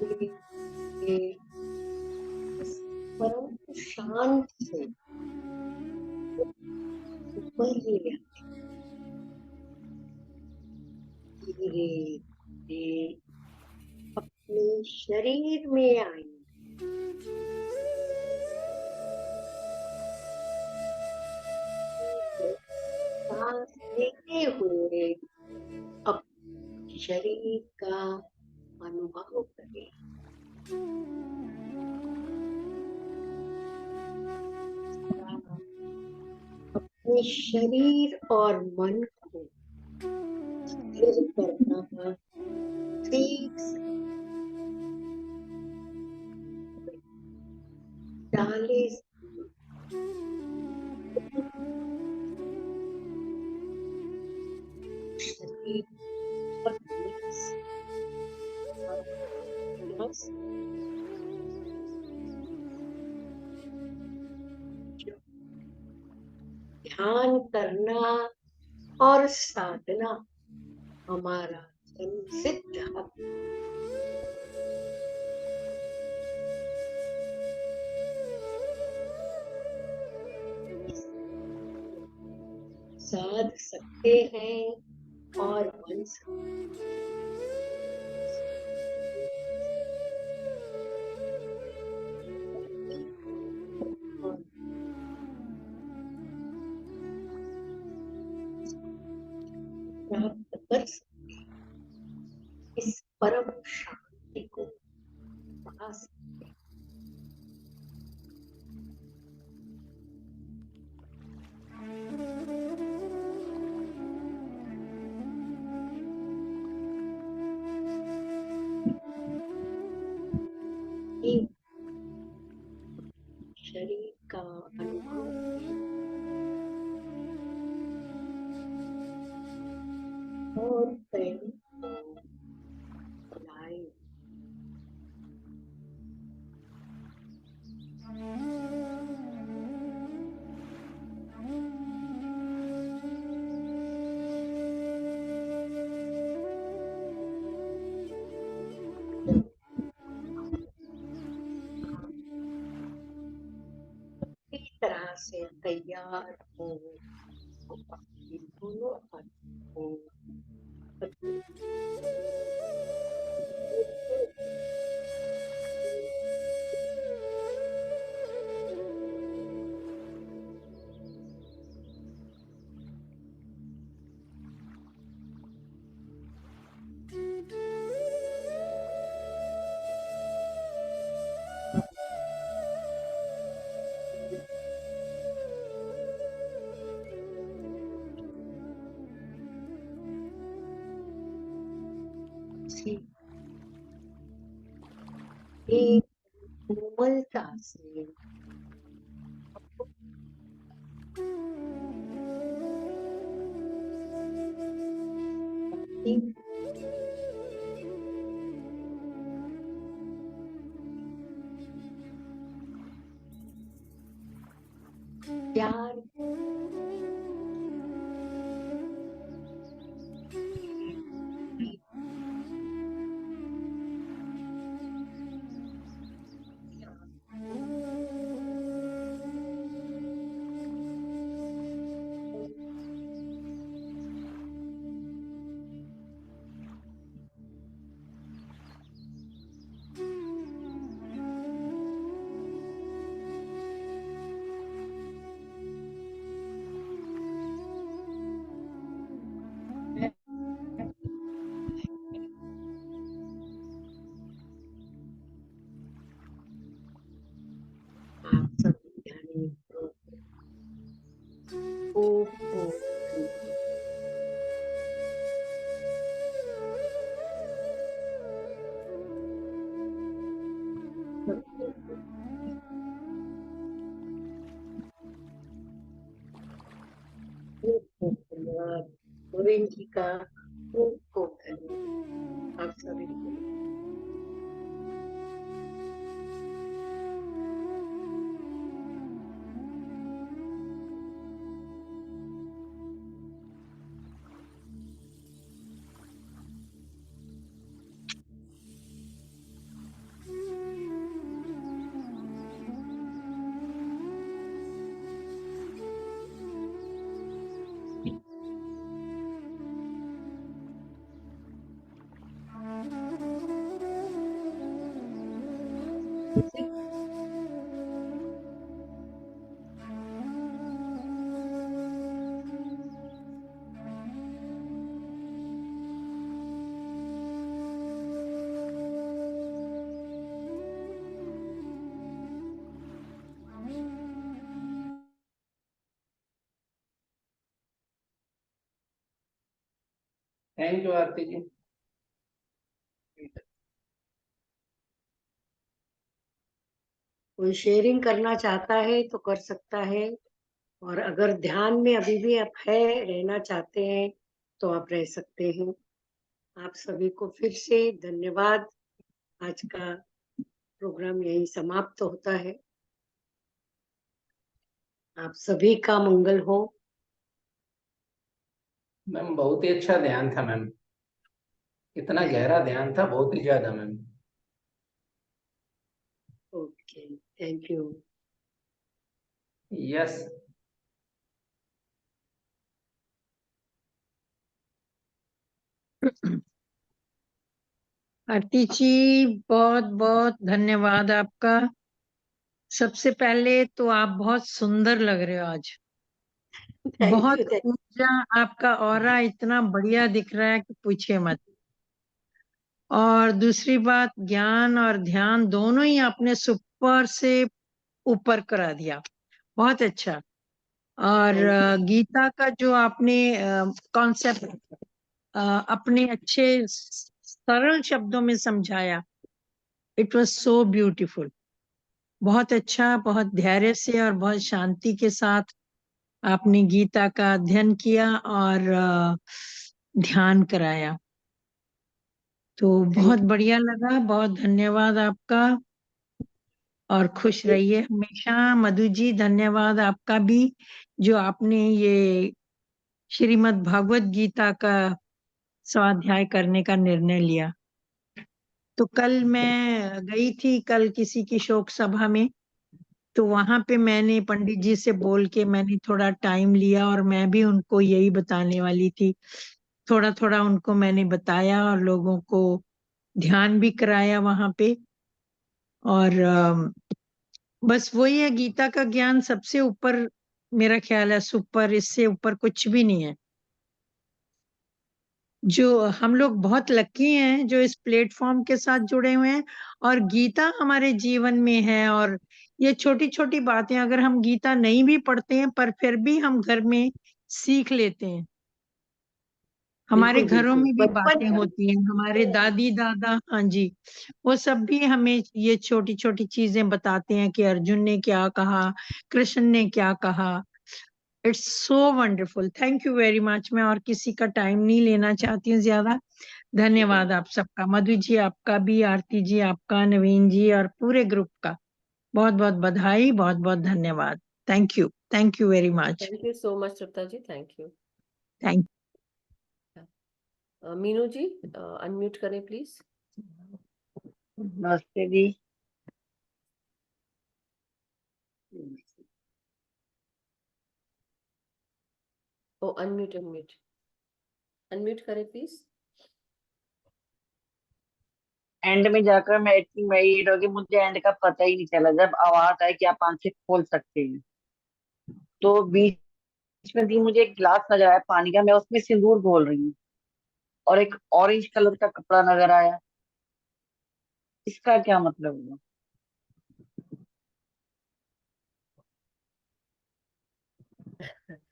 ये इस परम शांत से ऊपर ले आते धीरे धीरे अपने शरीर में आएंगे। सांस लेते हुए अपने शरीर का अनुभव करें। अपने शरीर और मन को स्थिर करना ठीक से डाले शरीर पर नस ध्यान करना और साधना हमारा जन्मसिद्ध हक साध सकते हैं और बन सकते हैं और प्राप्त कर सकते हैं। इस परम शांति को पा सकते हैं। एक शरीर का अनुभव और पैरों को फैलाएं। पूरी तरह से तैयार हो अपने दोनों हाथों को अपने एक कोमलता से एक प्यार आप सभी ध्यान धन्यवाद गोविंद जी का खूब खूब धन्यवाद आप सभी को। थैंक यू आरती जी। कोई शेयरिंग करना चाहता है तो कर सकता है, और अगर ध्यान में अभी भी आप रहना चाहते हैं तो आप रह सकते हैं। आप सभी को फिर से धन्यवाद। आज का प्रोग्राम यही समाप्त होता है। आप सभी का मंगल हो। मैम बहुत ही अच्छा ध्यान था मैम, इतना गहरा ध्यान था, बहुत ही ज्यादा ma'am. Okay, thank you. Yes. Aarti ji बहुत बहुत धन्यवाद आपका। सबसे पहले तो आप बहुत सुंदर लग रहे हो आज। थैंक बहुत यू। ऊर्जा, आपका ऑरा इतना बढ़िया दिख रहा है कि पूछिए मत। और दूसरी बात, ज्ञान और ध्यान दोनों ही आपने सुपर से ऊपर करा दिया, बहुत अच्छा। और गीता का जो आपने कॉन्सेप्ट अपने अच्छे सरल शब्दों में समझाया, इट वाज सो ब्यूटीफुल। बहुत अच्छा, बहुत धैर्य से और बहुत शांति के साथ आपने गीता का अध्ययन किया और ध्यान कराया, तो बहुत बढ़िया लगा। बहुत धन्यवाद आपका, और खुश रहिए हमेशा। मधु जी धन्यवाद आपका भी, जो आपने ये श्रीमद् भागवत गीता का स्वाध्याय करने का निर्णय लिया। तो कल मैं गई थी, कल किसी की शोक सभा में, तो वहां पे मैंने पंडित जी से बोल के मैंने थोड़ा टाइम लिया, और मैं भी उनको यही बताने वाली थी। थोड़ा थोड़ा उनको मैंने बताया और लोगों को ध्यान भी कराया वहां पे। और बस वही है, गीता का ज्ञान सबसे ऊपर, मेरा ख्याल है सुपर, इससे ऊपर कुछ भी नहीं है। जो हम लोग बहुत लकी हैं जो इस प्लेटफॉर्म के साथ जुड़े हुए हैं, और गीता हमारे जीवन में है। और ये छोटी छोटी बातें, अगर हम गीता नहीं भी पढ़ते हैं पर फिर भी हम घर में सीख लेते हैं। हमारे बिल्कुल घरों बिल्कुल, में भी बातें बचपन होती हैं, हमारे दादी दादा, हाँ जी, वो सब भी हमें ये छोटी छोटी चीजें बताते हैं कि अर्जुन ने क्या कहा, कृष्ण ने क्या कहा। It's so wonderful. Thank you very much. मैं और किसी का टाइम नहीं लेना चाहती हूँ ज्यादा। धन्यवाद आप सबका, मधु जी आपका भी, आरती जी आपका, नवीन जी और पूरे ग्रुप का बहुत बहुत बधाई, बहुत बहुत धन्यवाद। Thank you very much. Thank you so much Tripta ji, thank you. Thank Meenu ji unmute करें प्लीज। नमस्ते जी। ओ अनम्यूट अनम्यूट अनम्यूट करें प्लीज। एंड में जाकर मैं इतनी मैरिड होगी, मुझे एंड का पता ही नहीं चला। जब आवाज आई कि आप आंखें खोल सकते हैं, तो बीच में दी मुझे एक गिलास नजर आया पानी का, मैं उसमें सिंदूर घोल रही हूँ, और एक ऑरेंज कलर का कपड़ा नजर आया। इसका क्या मतलब हुआ?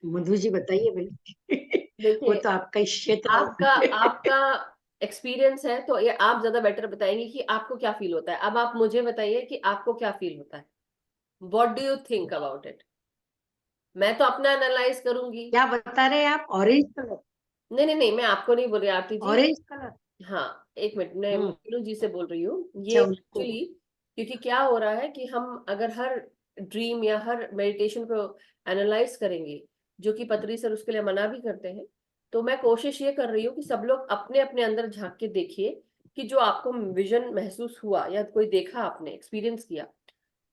मधु जी बताइए भाई। वो देखिए, तो आपका क्षेत्र आपका है। आपका एक्सपीरियंस है तो ये आप ज्यादा बेटर बताएंगे कि आपको क्या फील होता है। अब आप मुझे बताइए कि आपको क्या फील होता है। What do you think about it. मैं तो अपना एनालाइज करूंगी। क्या बता रहे हैं आप? Orange colour? नहीं नहीं नहीं, मैं आपको नहीं बोल रही आरती जी। Orange colour? हाँ, एक मिनट, मैं हम्म। मीनू जी से बोल रही हूँ ये अच्छा, उनको। एक्चुअली। क्योंकि क्या हो रहा है कि हम अगर हर ड्रीम या हर मेडिटेशन को एनालाइज करेंगे, जो कि पतरी सर उसके लिए मना भी करते हैं, तो मैं कोशिश ये कर रही हूँ कि सब लोग अपने अपने अंदर झांक के देखिए कि जो आपको विजन महसूस हुआ या कोई देखा, आपने एक्सपीरियंस किया,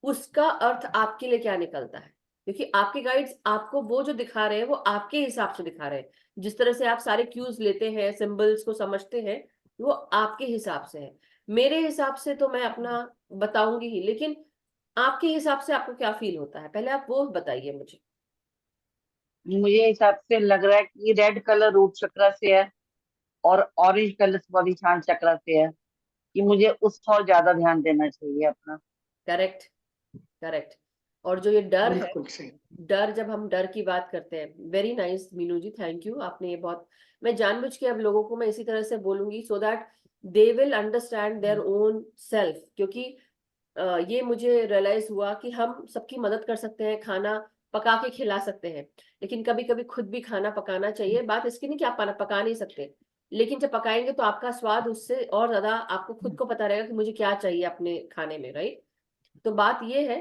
उसका अर्थ आपके लिए क्या निकलता है। क्योंकि आपके गाइड्स आपको वो जो दिखा रहे हैं वो आपके हिसाब से दिखा रहे हैं। जिस तरह से आप सारे क्यूज लेते हैं, सिंबल्स को समझते हैं, वो आपके हिसाब से है। मेरे हिसाब से तो मैं अपना बताऊंगी ही, लेकिन आपके हिसाब से आपको क्या फील होता है, पहले आप वो बताइए मुझे। मुझे हिसाब से लग रहा है कि रेड कलर रूट चक्र से है और ऑरेंज कलर स्वादिष्ठान चक्र से है, कि मुझे उस पर ज्यादा ध्यान देना चाहिए अपना। Correct, correct. और जो ये डर है, बिल्कुल सही। डर, जब हम डर की बात करते हैं, very nice Meenu ji, thank you, आपने ये बहुत, मैं जानबूझ के अब लोगों को मैं इसी तरह से बोलूंगी so that they will understand their own self, क्योंकि ये मुझे रियलाइज हुआ कि हम सबकी मदद कर सकते हैं, खाना पका के खिला सकते हैं, लेकिन कभी कभी खुद भी खाना पकाना चाहिए। बात इसकी नहीं कि आप पका नहीं सकते, लेकिन जब पकाएंगे तो आपका स्वाद उससे और ज्यादा, आपको खुद को पता रहेगा कि मुझे क्या चाहिए अपने खाने में, राइट। तो बात ये है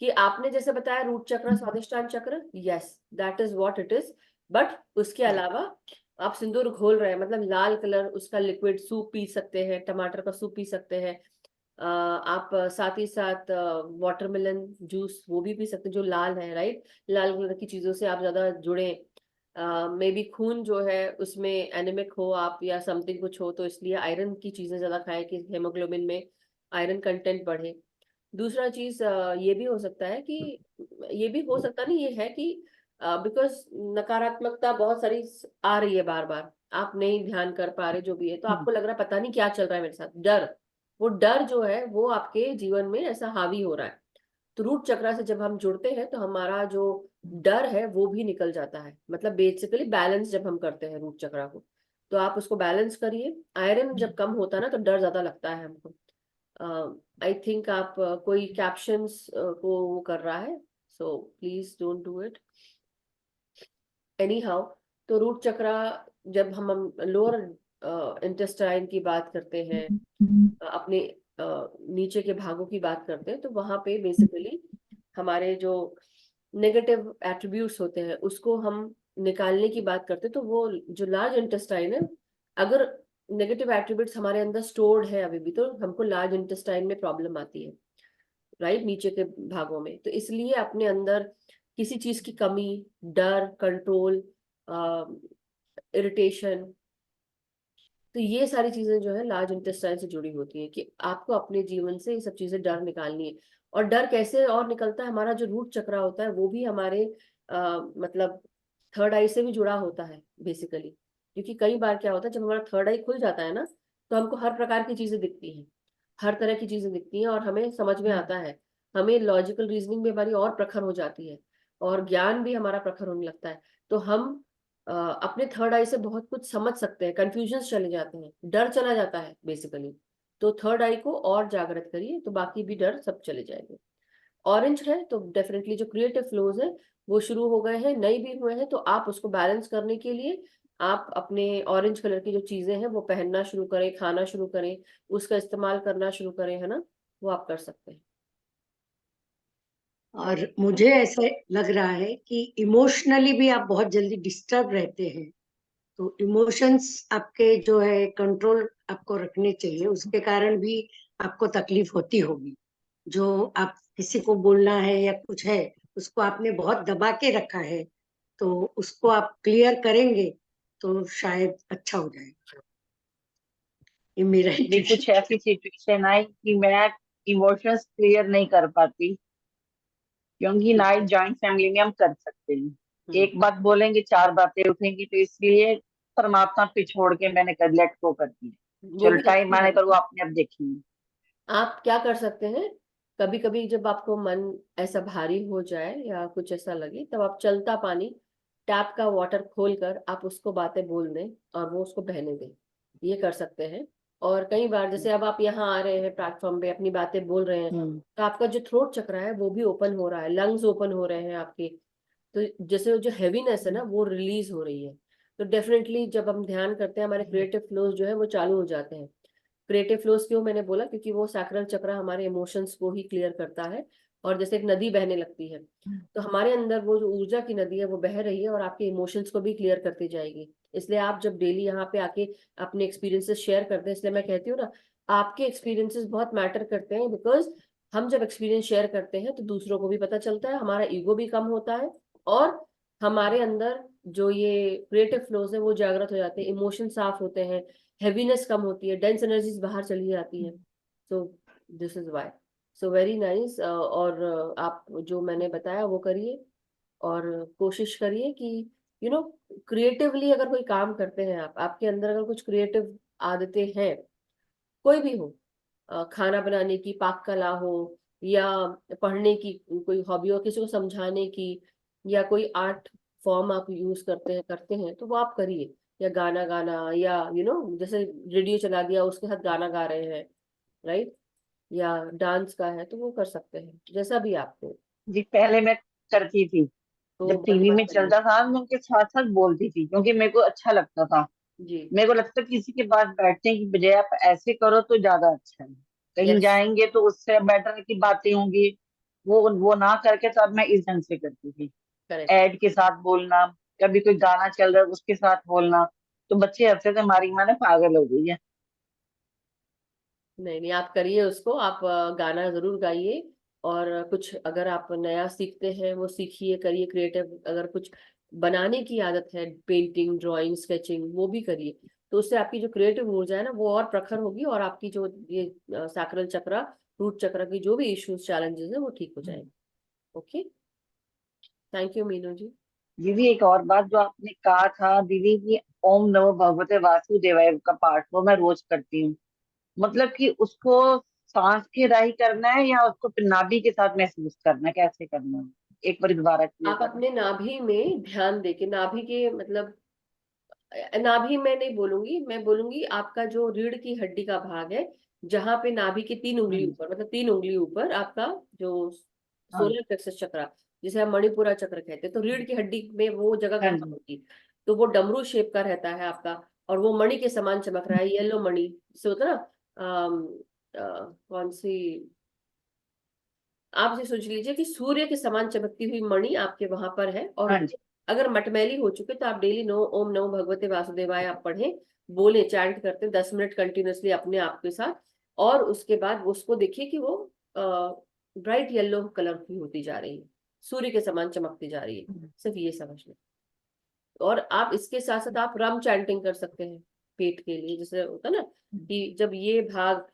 कि आपने जैसे बताया रूट चक्र स्वादिष्टान चक्र, yes that is what it is, but उसके अलावा आप सिंदूर घोल रहे हैं, मतलब लाल कलर उसका लिक्विड सूप पी सकते हैं, टमाटर का सूप पी सकते हैं, आप साथ ही साथ वाटरमेलन जूस वो भी पी सकते हैं जो लाल है, राइट। लाल कलर की चीजों से आप ज्यादा जुड़े, मे बी खून जो है उसमें एनीमिक हो आप या समथिंग कुछ हो, तो इसलिए आयरन की चीजें ज्यादा खाएं कि हेमोग्लोबिन में आयरन कंटेंट बढ़े। दूसरा चीज ये भी हो सकता है कि, ये भी हो सकता नहीं, ये है कि बिकॉज नकारात्मकता बहुत सारी आ रही है बार बार, आप नहीं ध्यान कर पा रहे जो भी है, तो आपको लग रहा है पता नहीं क्या चल रहा है मेरे साथ, डर, वो डर जो है वो आपके जीवन में ऐसा हावी हो रहा है। तो रूट चक्र से जब हम जुड़ते हैं तो हमारा जो डर है वो भी निकल जाता है, मतलब बेसिकली बैलेंस जब हम करते हैं रूट चक्र को, तो आप उसको बैलेंस करिए। आयरन जब कम होता है ना तो डर ज्यादा लगता है हमको। आई थिंक आप कोई कैप्शंस को वो कर रहा है, so please don't do it any how. तो रूट चक्र, जब हम लोअर इंटेस्टाइन की बात करते हैं, अपने नीचे के भागों की बात करते हैं, तो वहां पे बेसिकली हमारे जो नेगेटिव एट्रीब्यूट्स होते हैं उसको हम निकालने की बात करते हैं, तो वो जो लार्ज इंटेस्टाइन है, अगर नेगेटिव एट्रीब्यूट्स हमारे अंदर स्टोर्ड है अभी भी, तो हमको लार्ज इंटेस्टाइन में प्रॉब्लम आती है, राइट, नीचे के भागों में। तो इसलिए अपने अंदर किसी चीज की कमी, डर, कंट्रोल, इरिटेशन, तो ये सारी चीजें जो है लार्ज इंटेस्टाइन से जुड़ी होती है, कि आपको अपने जीवन से ये सब चीजें डर निकालनी है। और डर कैसे और निकलता है, हमारा जो रूट चक्र होता है वो भी हमारे मतलब थर्ड आई से भी जुड़ा होता है बेसिकली, क्योंकि कई बार क्या होता है जब हमारा थर्ड आई खुल जाता है ना, तो हमको हर प्रकार की चीजें दिखती हैं, हर तरह की चीजें दिखती हैं, और हमें समझ में आता है, हमें लॉजिकल रीजनिंग भी हमारी और प्रखर हो जाती है, और ज्ञान भी हमारा प्रखर होने लगता है। तो हम अपने थर्ड आई से बहुत कुछ समझ सकते हैं, कंफ्यूजन चले जाते हैं, डर चला जाता है बेसिकली। तो थर्ड आई को और जागृत करिए तो बाकी भी डर सब चले जाएंगे। ऑरेंज है तो डेफिनेटली जो क्रिएटिव फ्लोज है वो शुरू हो गए हैं, नए भी हुए हैं, तो आप उसको बैलेंस करने के लिए आप अपने ऑरेंज कलर की जो चीजें हैं वो पहनना शुरू करें, खाना शुरू करें, उसका इस्तेमाल करना शुरू करें, है ना, वो आप कर सकते हैं। और मुझे ऐसे लग रहा है कि इमोशनली भी आप बहुत जल्दी डिस्टर्ब रहते हैं, तो इमोशंस आपके जो है कंट्रोल आपको रखने चाहिए, उसके कारण भी आपको तकलीफ होती होगी। जो आप किसी को बोलना है या कुछ है, उसको आपने बहुत दबा के रखा है, तो उसको आप क्लियर करेंगे तो शायद अच्छा हो जाएगा। ये मेरा भी कुछ इंट्यूशन। ऐसी सिचुएशन आई कि मैं इमोशंस क्लियर नहीं कर पाती, क्योंकि नाइट जॉइंट फैमिली में हम कर सकते हैं, एक बात बोलेंगे चार बातें उठेंगी, तो इसलिए परमात्मा पे छोड़ के मैंने कर लेट को कर दिया। वो चलो भी टाइम अच्छी आने बात पर वो है। अपने आप देखेंगे। आप क्या कर सकते हैं, कभी कभी जब आपको मन ऐसा भारी हो जाए या कुछ ऐसा लगे, तब आप चलता पानी, टैप का वाटर खोल कर आप उसको बातें बोल दें और वो उसको बहने दें, ये कर सकते हैं। और कई बार जैसे अब आप यहाँ आ रहे हैं प्लेटफॉर्म पे अपनी बातें बोल रहे हैं, तो आपका जो थ्रोट चक्र है वो भी ओपन हो रहा है, लंग्स ओपन हो रहे हैं आपके, तो जैसे जो हैवीनेस है ना वो रिलीज हो रही है। तो डेफिनेटली जब हम ध्यान करते हैं हमारे क्रिएटिव फ्लोज जो है वो चालू हो जाते हैं। क्रिएटिव फ्लोज क्यों मैंने बोला, क्योंकि वो सैक्रल चक्र हमारे इमोशंस को ही क्लियर करता है, और जैसे एक नदी बहने लगती है, तो हमारे अंदर वो जो ऊर्जा की नदी है वो बह रही है और आपके इमोशंस को भी क्लियर करती जाएगी। इसलिए आप जब डेली यहाँ पे आके अपने एक्सपीरियंसेस शेयर करते हैं, इसलिए मैं कहती हूँ ना, आपके एक्सपीरियंसेस बहुत मैटर करते हैं, बिकॉज हम जब एक्सपीरियंस शेयर करते हैं तो दूसरों को भी पता चलता है, हमारा ईगो भी कम होता है, और हमारे अंदर जो ये क्रिएटिव फ्लोज है वो जागृत हो जाते हैं, इमोशन साफ होते हैं, हैवीनेस कम होती है, डेंस एनर्जीज बाहर चली जाती है। So this is why. So very nice. और आप जो मैंने बताया वो करिए, और कोशिश करिए कि क्रिएटिवली अगर कोई काम करते हैं आप, आपके अंदर अगर कुछ क्रिएटिव आदतें हैं, कोई भी हो, खाना बनाने की, पाक कला हो, या पढ़ने की कोई हॉबी हो, किसी को समझाने की, या कोई आर्ट फॉर्म आप यूज करते हैं तो वो आप करिए। या गाना गाना, या जैसे रेडियो चला दिया उसके साथ गाना गा रहे हैं, राइट, या डांस का है तो वो कर सकते हैं, जैसा भी आपको। जी पहले मैं करती थी, तो जब बंद टीवी मत में करिए। चलता था मैं उनके साथ साथ बोलती थी, क्योंकि मेरे को अच्छा लगता था। जी। मेरे को लगता है किसी के पास बैठने की बजाय आप ऐसे करो तो ज्यादा अच्छा है। कहीं यस। जाएंगे तो उससे बेटर की बातें होंगी, वो ना करके तो अब मैं इस ढंग से करती थी। करेक्ट। ऐड के साथ बोलना, कभी कोई गाना चल रहा है उसके साथ बोलना, तो बच्चे हंसते थे हमारी माँ ने पागल हो गई है। नहीं नहीं, आप करिए उसको, आप गाना जरूर गाइए। और कुछ अगर आप नया सीखते हैं वो सीखिए, करिए क्रिएटिव। अगर कुछ बनाने की आदत है, पेंटिंग, ड्राइंग, स्केचिंग, वो भी करिए। तो उससे आपकी जो क्रिएटिव ऊर्जा है ना वो और प्रखर होगी, और आपकी जो ये सैक्रल चक्र, रूट चक्र की जो भी इश्यूज, चैलेंजेस है वो ठीक हो जाएंगे। ओके, थैंक यू मीनू जी। दीदी एक और बात जो आपने कहा था दीदी की, ओम नमो भगवते वासुदेवाय का पाठ वो मैं रोज करती हूँ। मतलब कि उसको सांस के राही करना है या उसको फिर नाभि के साथ महसूस करना है, कैसे करना है? एक बार दोबारा क्लियर आप करना। अपने नाभि में ध्यान देके, नाभि के मतलब, नाभि में नहीं बोलूंगी, मैं बोलूंगी आपका जो रीढ़ की हड्डी का भाग है, जहां पे नाभि की 3 उंगली हम्म, ऊपर, मतलब 3 उंगली ऊपर आपका जो हाँ सोलर प्लेक्सस चक्र, जिसे हम मणिपुरा चक्र कहते हैं, तो रीढ़ की हड्डी में वो जगह हाँ कहाँ जी। होगी? तो वो डमरू शेप का रहता है आपका, और वो मणि के समान चमक रहा है, येलो मणि से होता है ना। कौन सी, आप ये सोच लीजिए कि सूर्य के समान चमकती हुई मणि आपके वहां पर है, और हाँ वो जी। अगर मटमैली हो चुके तो आप डेली नो ओम नमो भगवते वासुदेवाय आप पढ़ें, बोले, चैंट करते 10 मिनट कंटिन्यूअसली अपने आप के साथ। और उसके बाद उसको देखिए कि वो ब्राइट येलो कलर की होती जा रही है, सूर्य के समान चमकती जा रही है। सिर्फ ये समझ लें। और आप इसके साथ साथ आप रम चैंटिंग कर सकते हैं पेट के लिए। जैसे होता है ना कि जब ये भाग,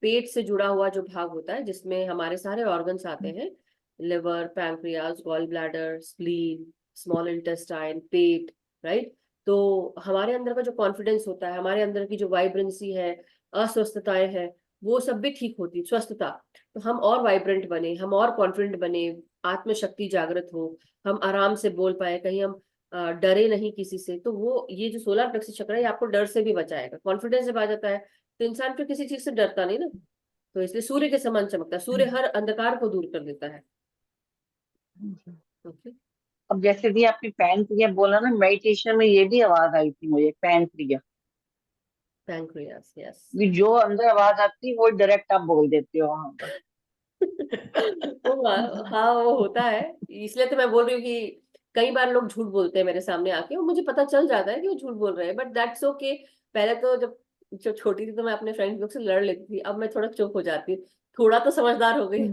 पेट से जुड़ा हुआ जो भाग होता है जिसमें हमारे सारे ऑर्गन्स आते हैं, liver, pancreas, gall bladder, spleen, small intestine, पेट, राइट। तो हमारे अंदर का जो कॉन्फिडेंस होता है, हमारे अंदर की जो वाइब्रेंसी है, अस्वस्थताएं हैं, वो सब भी ठीक होती, स्वस्थता। तो हम और वाइब्रेंट बने, हम और कॉन्फिडेंट बने, आत्मशक्ति जागृत हो, हम आराम से बोल पाए, कहीं हम डरे नहीं किसी से। तो वो ये जो सोलर प्लेक्सस चक्र है ये आपको डर से भी बचाएगा। कॉन्फिडेंस जब आ जाता है तो इंसान फिर किसी चीज से डरता नहीं ना। तो इसलिए सूर्य के समान चमकता है, सूर्य हर अंधकार को दूर कर देता है। ओके। अब जैसे भी आपने पैन क्रिया बोला ना, मेडिटेशन में ये भी आवाज आई थी मुझे, पैन क्रिया। Pancreas, yes. कि जो अंदर आवाज आती है वो डायरेक्ट आप बोल देते हो वहां पर। हाँ वो होता है। इसलिए तो मैं बोल रही हूँ कि कई बार लोग झूठ बोलते हैं मेरे सामने आके, और मुझे पता चल जाता है कि वो झूठ बोल रहे हैं, बट दैट्स ओके। पहले तो जब छोटी थी तो मैं अपने फ्रेंड्स लोग से लड़ लेती थी, अब मैं थोड़ा चुप हो जाती हूँ, थोड़ा तो समझदार हो गई।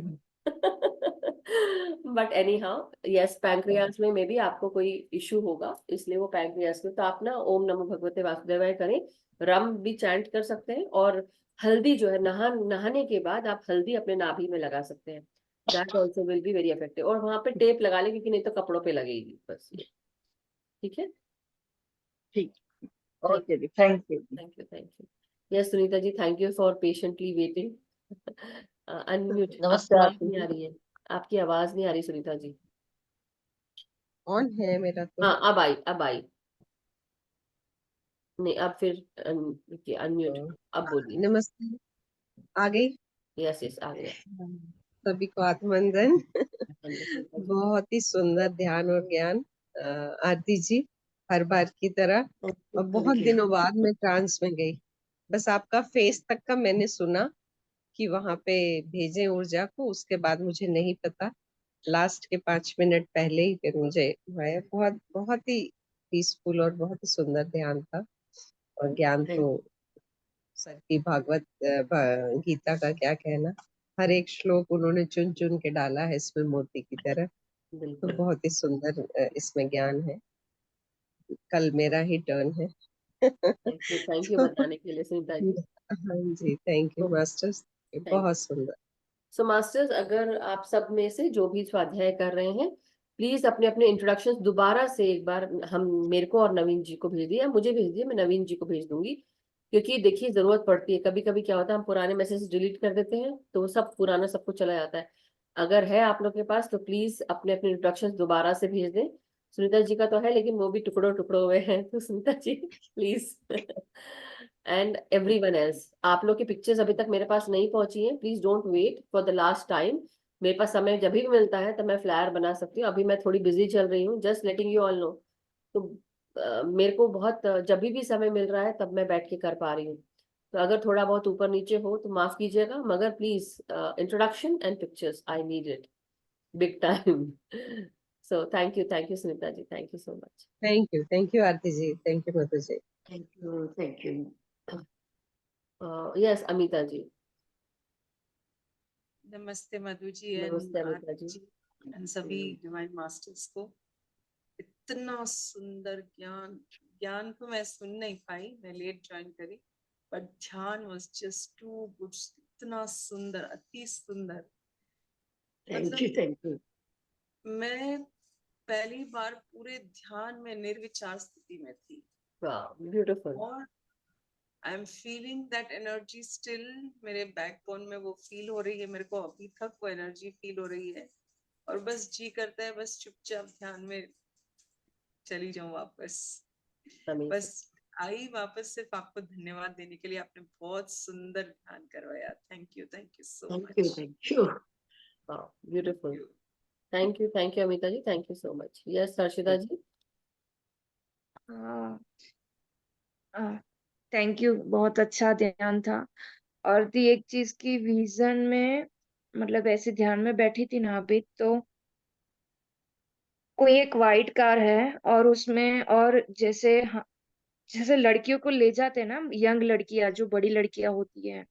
But any how, yes, pancreas में मे भी आपको कोई इशू होगा, इसलिए वो पैंक्रियास में, तो आप ना ओम नमो भगवते वासुदेवाय करें। रम भी चैंट कर सकते हैं, और हल्दी जो है, नहाने के बाद आप हल्दी अपने नाभि में लगा सकते हैं। That also will be very effective. और वहां पे टेप लगा ले, क्योंकि नहीं तो कपड़ों पे लगेगी, बस ये। ठीक है। ठीक। थैंक ओके जी, thank you. Thank you thank you. Yes Sunita ji, thank you for patiently waiting. Unmute, आपकी नमस्ते आवाज आरती नहीं आ जी। रही है। आपकी आवाज नहीं आ रही सुनीता जी। ऑन है मेरा तो। हाँ, अब आई, अब आई। नहीं, अब फिर अनम्यूट, तो अब बोलिए। नमस्ते। आ गई। यस यस, आ गया। सभी को आत्मवंदन। सुनीता जी। बहुत ही सुंदर ध्यान और ज्ञान, आरती जी, हर बार की तरह। और बहुत थैंक यू। दिनों बाद मैं ट्रांस में गई। बस आपका फेस तक का मैंने सुना कि वहां पे भेजे ऊर्जा को, उसके बाद मुझे नहीं पता। लास्ट के 5 मिनट पहले ही फिर मुझे आया। बहुत बहुत ही पीसफुल और बहुत ही सुंदर ध्यान था। और ज्ञान तो सर की भागवत गीता का क्या कहना। हर एक श्लोक उन्होंने चुन चुन के डाला है इसमें मोती की तरह। तो बिल्कुल। बहुत ही सुंदर इसमें ज्ञान है। कल मेरा ही टर्न है। थैंक यू तो बताने के लिए सुनीता जी। हाँ जी, थैंक यू मास्टर्स, बहुत सुंदर। सो मास्टर्स, अगर आप सब में से जो भी स्वाध्याय कर रहे हैं, प्लीज अपने अपने इंट्रोडक्शंस दोबारा से एक बार हम मेरे को और नवीन जी को भेज दिए, मुझे भेज दिए, मैं नवीन जी को भेज दूंगी। क्योंकि देखिए जरूरत पड़ती है, कभी कभी क्या होता है हम पुराने मैसेज डिलीट कर देते हैं तो वो सब पुराना सब कुछ चला जाता है। अगर है आप लोग के पास तो प्लीज अपने अपने इंट्रोडक्शंस दोबारा से भेज दें। सुनीता जी का तो है लेकिन वो भी टुकड़ों टुकड़ों हुए हैं, तो Sunita ji please. And everyone else, आप लोग की पिक्चर्स अभी तक मेरे पास नहीं पहुंची हैं, please don't wait for the last time. मेरे पास समय जब भी मिलता है तब मैं फ्लायर बना सकती हूँ, अभी मैं थोड़ी बिजी चल रही हूँ, just letting you all know. तो मेरे को बहुत जब भी समय मिल रहा है तब मैं बैठ के कर पा रही हूँ। तो अगर थोड़ा बहुत ऊपर नीचे हो तो माफ कीजिएगा, मगर please introduction and pictures I need it big time. So thank you Sunita ji, thank you so much. Thank you Aarti ji, thank you Madhu ji. Thank you. Yes Amita ji. नमस्ते मधु जी एंड नमस्ते अमिता आरती जी। जी एंड सभी डिवाइन मास्टर्स को। इतना सुंदर ज्ञान, ज्ञान तो मैं सुन नहीं पाई, मैं लेट ज्वाइन करी, बट ध्यान वाज जस्ट टू गुड। इतना सुंदर, अति सुंदर। Thank you. मैं पहली बार पूरे ध्यान में निर्विचार स्थिति में थी ब्यूटीफुल। और आई am feeling that energy still मेरे बैकबोन में वो फील हो रही है, मेरे को अभी तक वो एनर्जी फील हो रही है। और बस जी करता है बस चुपचाप ध्यान में चली जाऊं वापस। बस आई वापस सिर्फ आपको धन्यवाद देने के लिए, आपने बहुत सुंदर ध्यान करवाया। Thank you so much. Thank you. Beautiful. Thank you Amita ji, thank you so much. Yes Harshita ji. Thank you, बहुत अच्छा ध्यान था। और दी एक चीज की विजन में, मतलब ऐसे ध्यान में बैठी थी ना अभी, तो कोई एक वाइट कार है और उसमें, और जैसे जैसे लड़कियों को ले जाते हैं ना, यंग लड़कियां जो बड़ी लड़कियां होती हैं,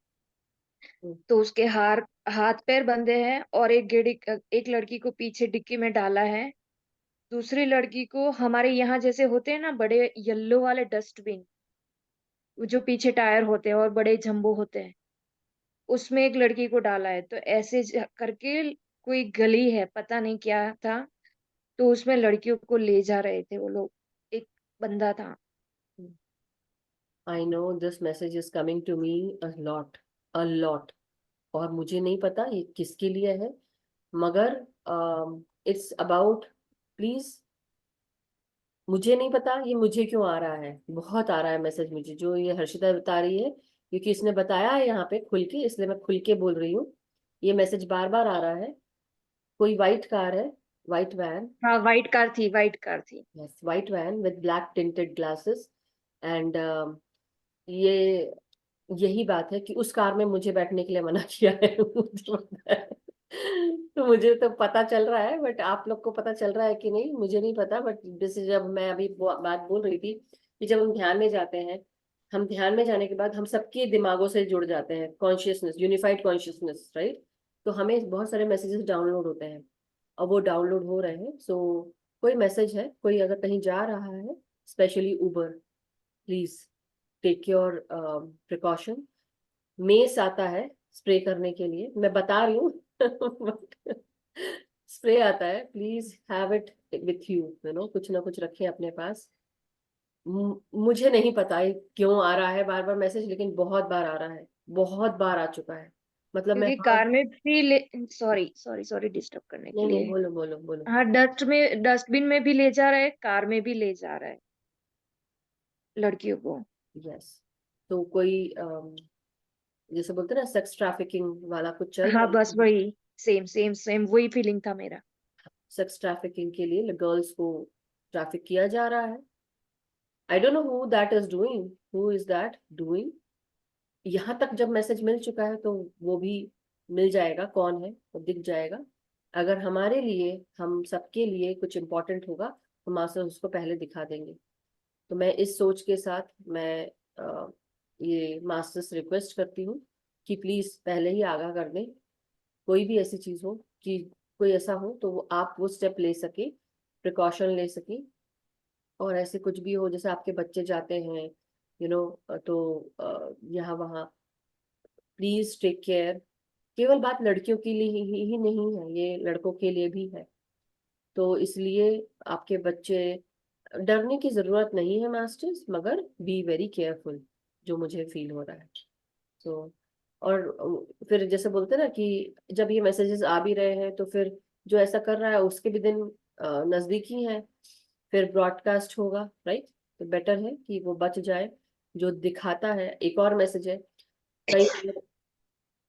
तो उसके हाथ पैर बंधे हैं और एक लड़की को पीछे डिक्की में डाला है। दूसरी लड़की को हमारे यहाँ जैसे होते हैं ना बड़े येलो वाले डस्टबिन, जो पीछे टायर होते हैं और बड़े जंबो होते हैं, उसमें एक लड़की को डाला है। तो ऐसे करके कोई गली है, पता नहीं क्या था, तो उसमें लड़कियों को ले जा रहे थे वो लोग। एक बंदा था। I know this message is coming to me a lot. और मुझे नहीं पता ये किसके लिए है, मगर इट्स अबाउट, प्लीज, मुझे नहीं पता ये मुझे क्यों आ रहा है, बहुत आ रहा है मैसेज मुझे, जो ये हर्षिता बता रही है, क्योंकि इसने बताया है यहाँ पे खुल के, इसलिए मैं खुल के बोल रही हूँ। ये मैसेज बार बार आ रहा है। कोई वाइट कार है, वाइट वैन। हाँ, वाइट कार थी, वाइट कार थी। Yes, white van with black tinted glasses. And ये यही बात है कि उस कार में मुझे बैठने के लिए मना किया है। मुझे पता है। तो मुझे तो पता चल रहा है, बट आप लोग को पता चल रहा है कि नहीं मुझे नहीं पता। बट जैसे जब मैं अभी बात बोल रही थी कि जब हम ध्यान में जाते हैं, हम ध्यान में जाने के बाद हम सबके दिमागों से जुड़ जाते हैं, कॉन्शियसनेस, यूनिफाइड कॉन्शियसनेस, राइट। तो हमें बहुत सारे मैसेजेस डाउनलोड होते हैं और वो डाउनलोड हो रहे हैं। सो कोई मैसेज है, कोई अगर कहीं जा रहा है, specially Uber, please take your precaution. Mace आता है स्प्रे करने के लिए, मैं बता रही हूँ। स्प्रे आता है, please have it with you, you know, कुछ ना कुछ रखें अपने पास। मुझे नहीं पता ये क्यों आ रहा है बार बार मैसेज, लेकिन बहुत बार आ रहा है, बहुत बार आ चुका है। मतलब मैं क्योंकि कार में भी सॉरी सॉरी सॉरी डिस्टर्ब करने के नहीं नहीं, लिए। बोलो बोलो बोलो। हाँ, डस्टबिन में भी ले जा रहा है, कार में भी ले जा रहा है लड़कियों को। यस। तो कोई जैसे बोलते हैं ना सेक्स ट्रैफिकिंग वाला कुछ चल हाँ, रहा बस है। वही, सेम सेम सेम वही फीलिंग था मेरा। सेक्स ट्रैफिकिंग के लिए गर्ल्स को ट्रैफिक किया जा रहा है। I don't know who that is doing, who is that doing. यहाँ तक जब मैसेज मिल चुका है तो वो भी मिल जाएगा, कौन है वो दिख जाएगा। अगर हमारे लिए, हम सबके लिए कुछ इम्पोर्टेंट होगा तो मास्टर उसको पहले दिखा देंगे। तो मैं इस सोच के साथ मैं ये मास्टर्स रिक्वेस्ट करती हूँ कि प्लीज पहले ही आगाह कर दें। कोई भी ऐसी चीज हो कि कोई ऐसा हो तो वो आप वो स्टेप ले सके, प्रिकॉशन ले सके। और ऐसे कुछ भी हो, जैसे आपके बच्चे जाते हैं, यू नो, तो यहाँ वहाँ प्लीज टेक केयर। केवल बात लड़कियों के लिए ही नहीं है, ये लड़कों के लिए भी है। तो इसलिए आपके बच्चे, डरने की जरूरत नहीं है मास्टर्स, मगर बी वेरी केयरफुल, जो मुझे फील हो रहा है। तो और फिर जैसे बोलते हैं ना कि जब ये मैसेजेस आ भी रहे हैं तो फिर जो ऐसा कर रहा है उसके भी दिन नजदीक ही है, फिर ब्रॉडकास्ट होगा, राइट? तो बेटर है कि वो बच जाए। जो दिखाता है, एक और मैसेज है, कई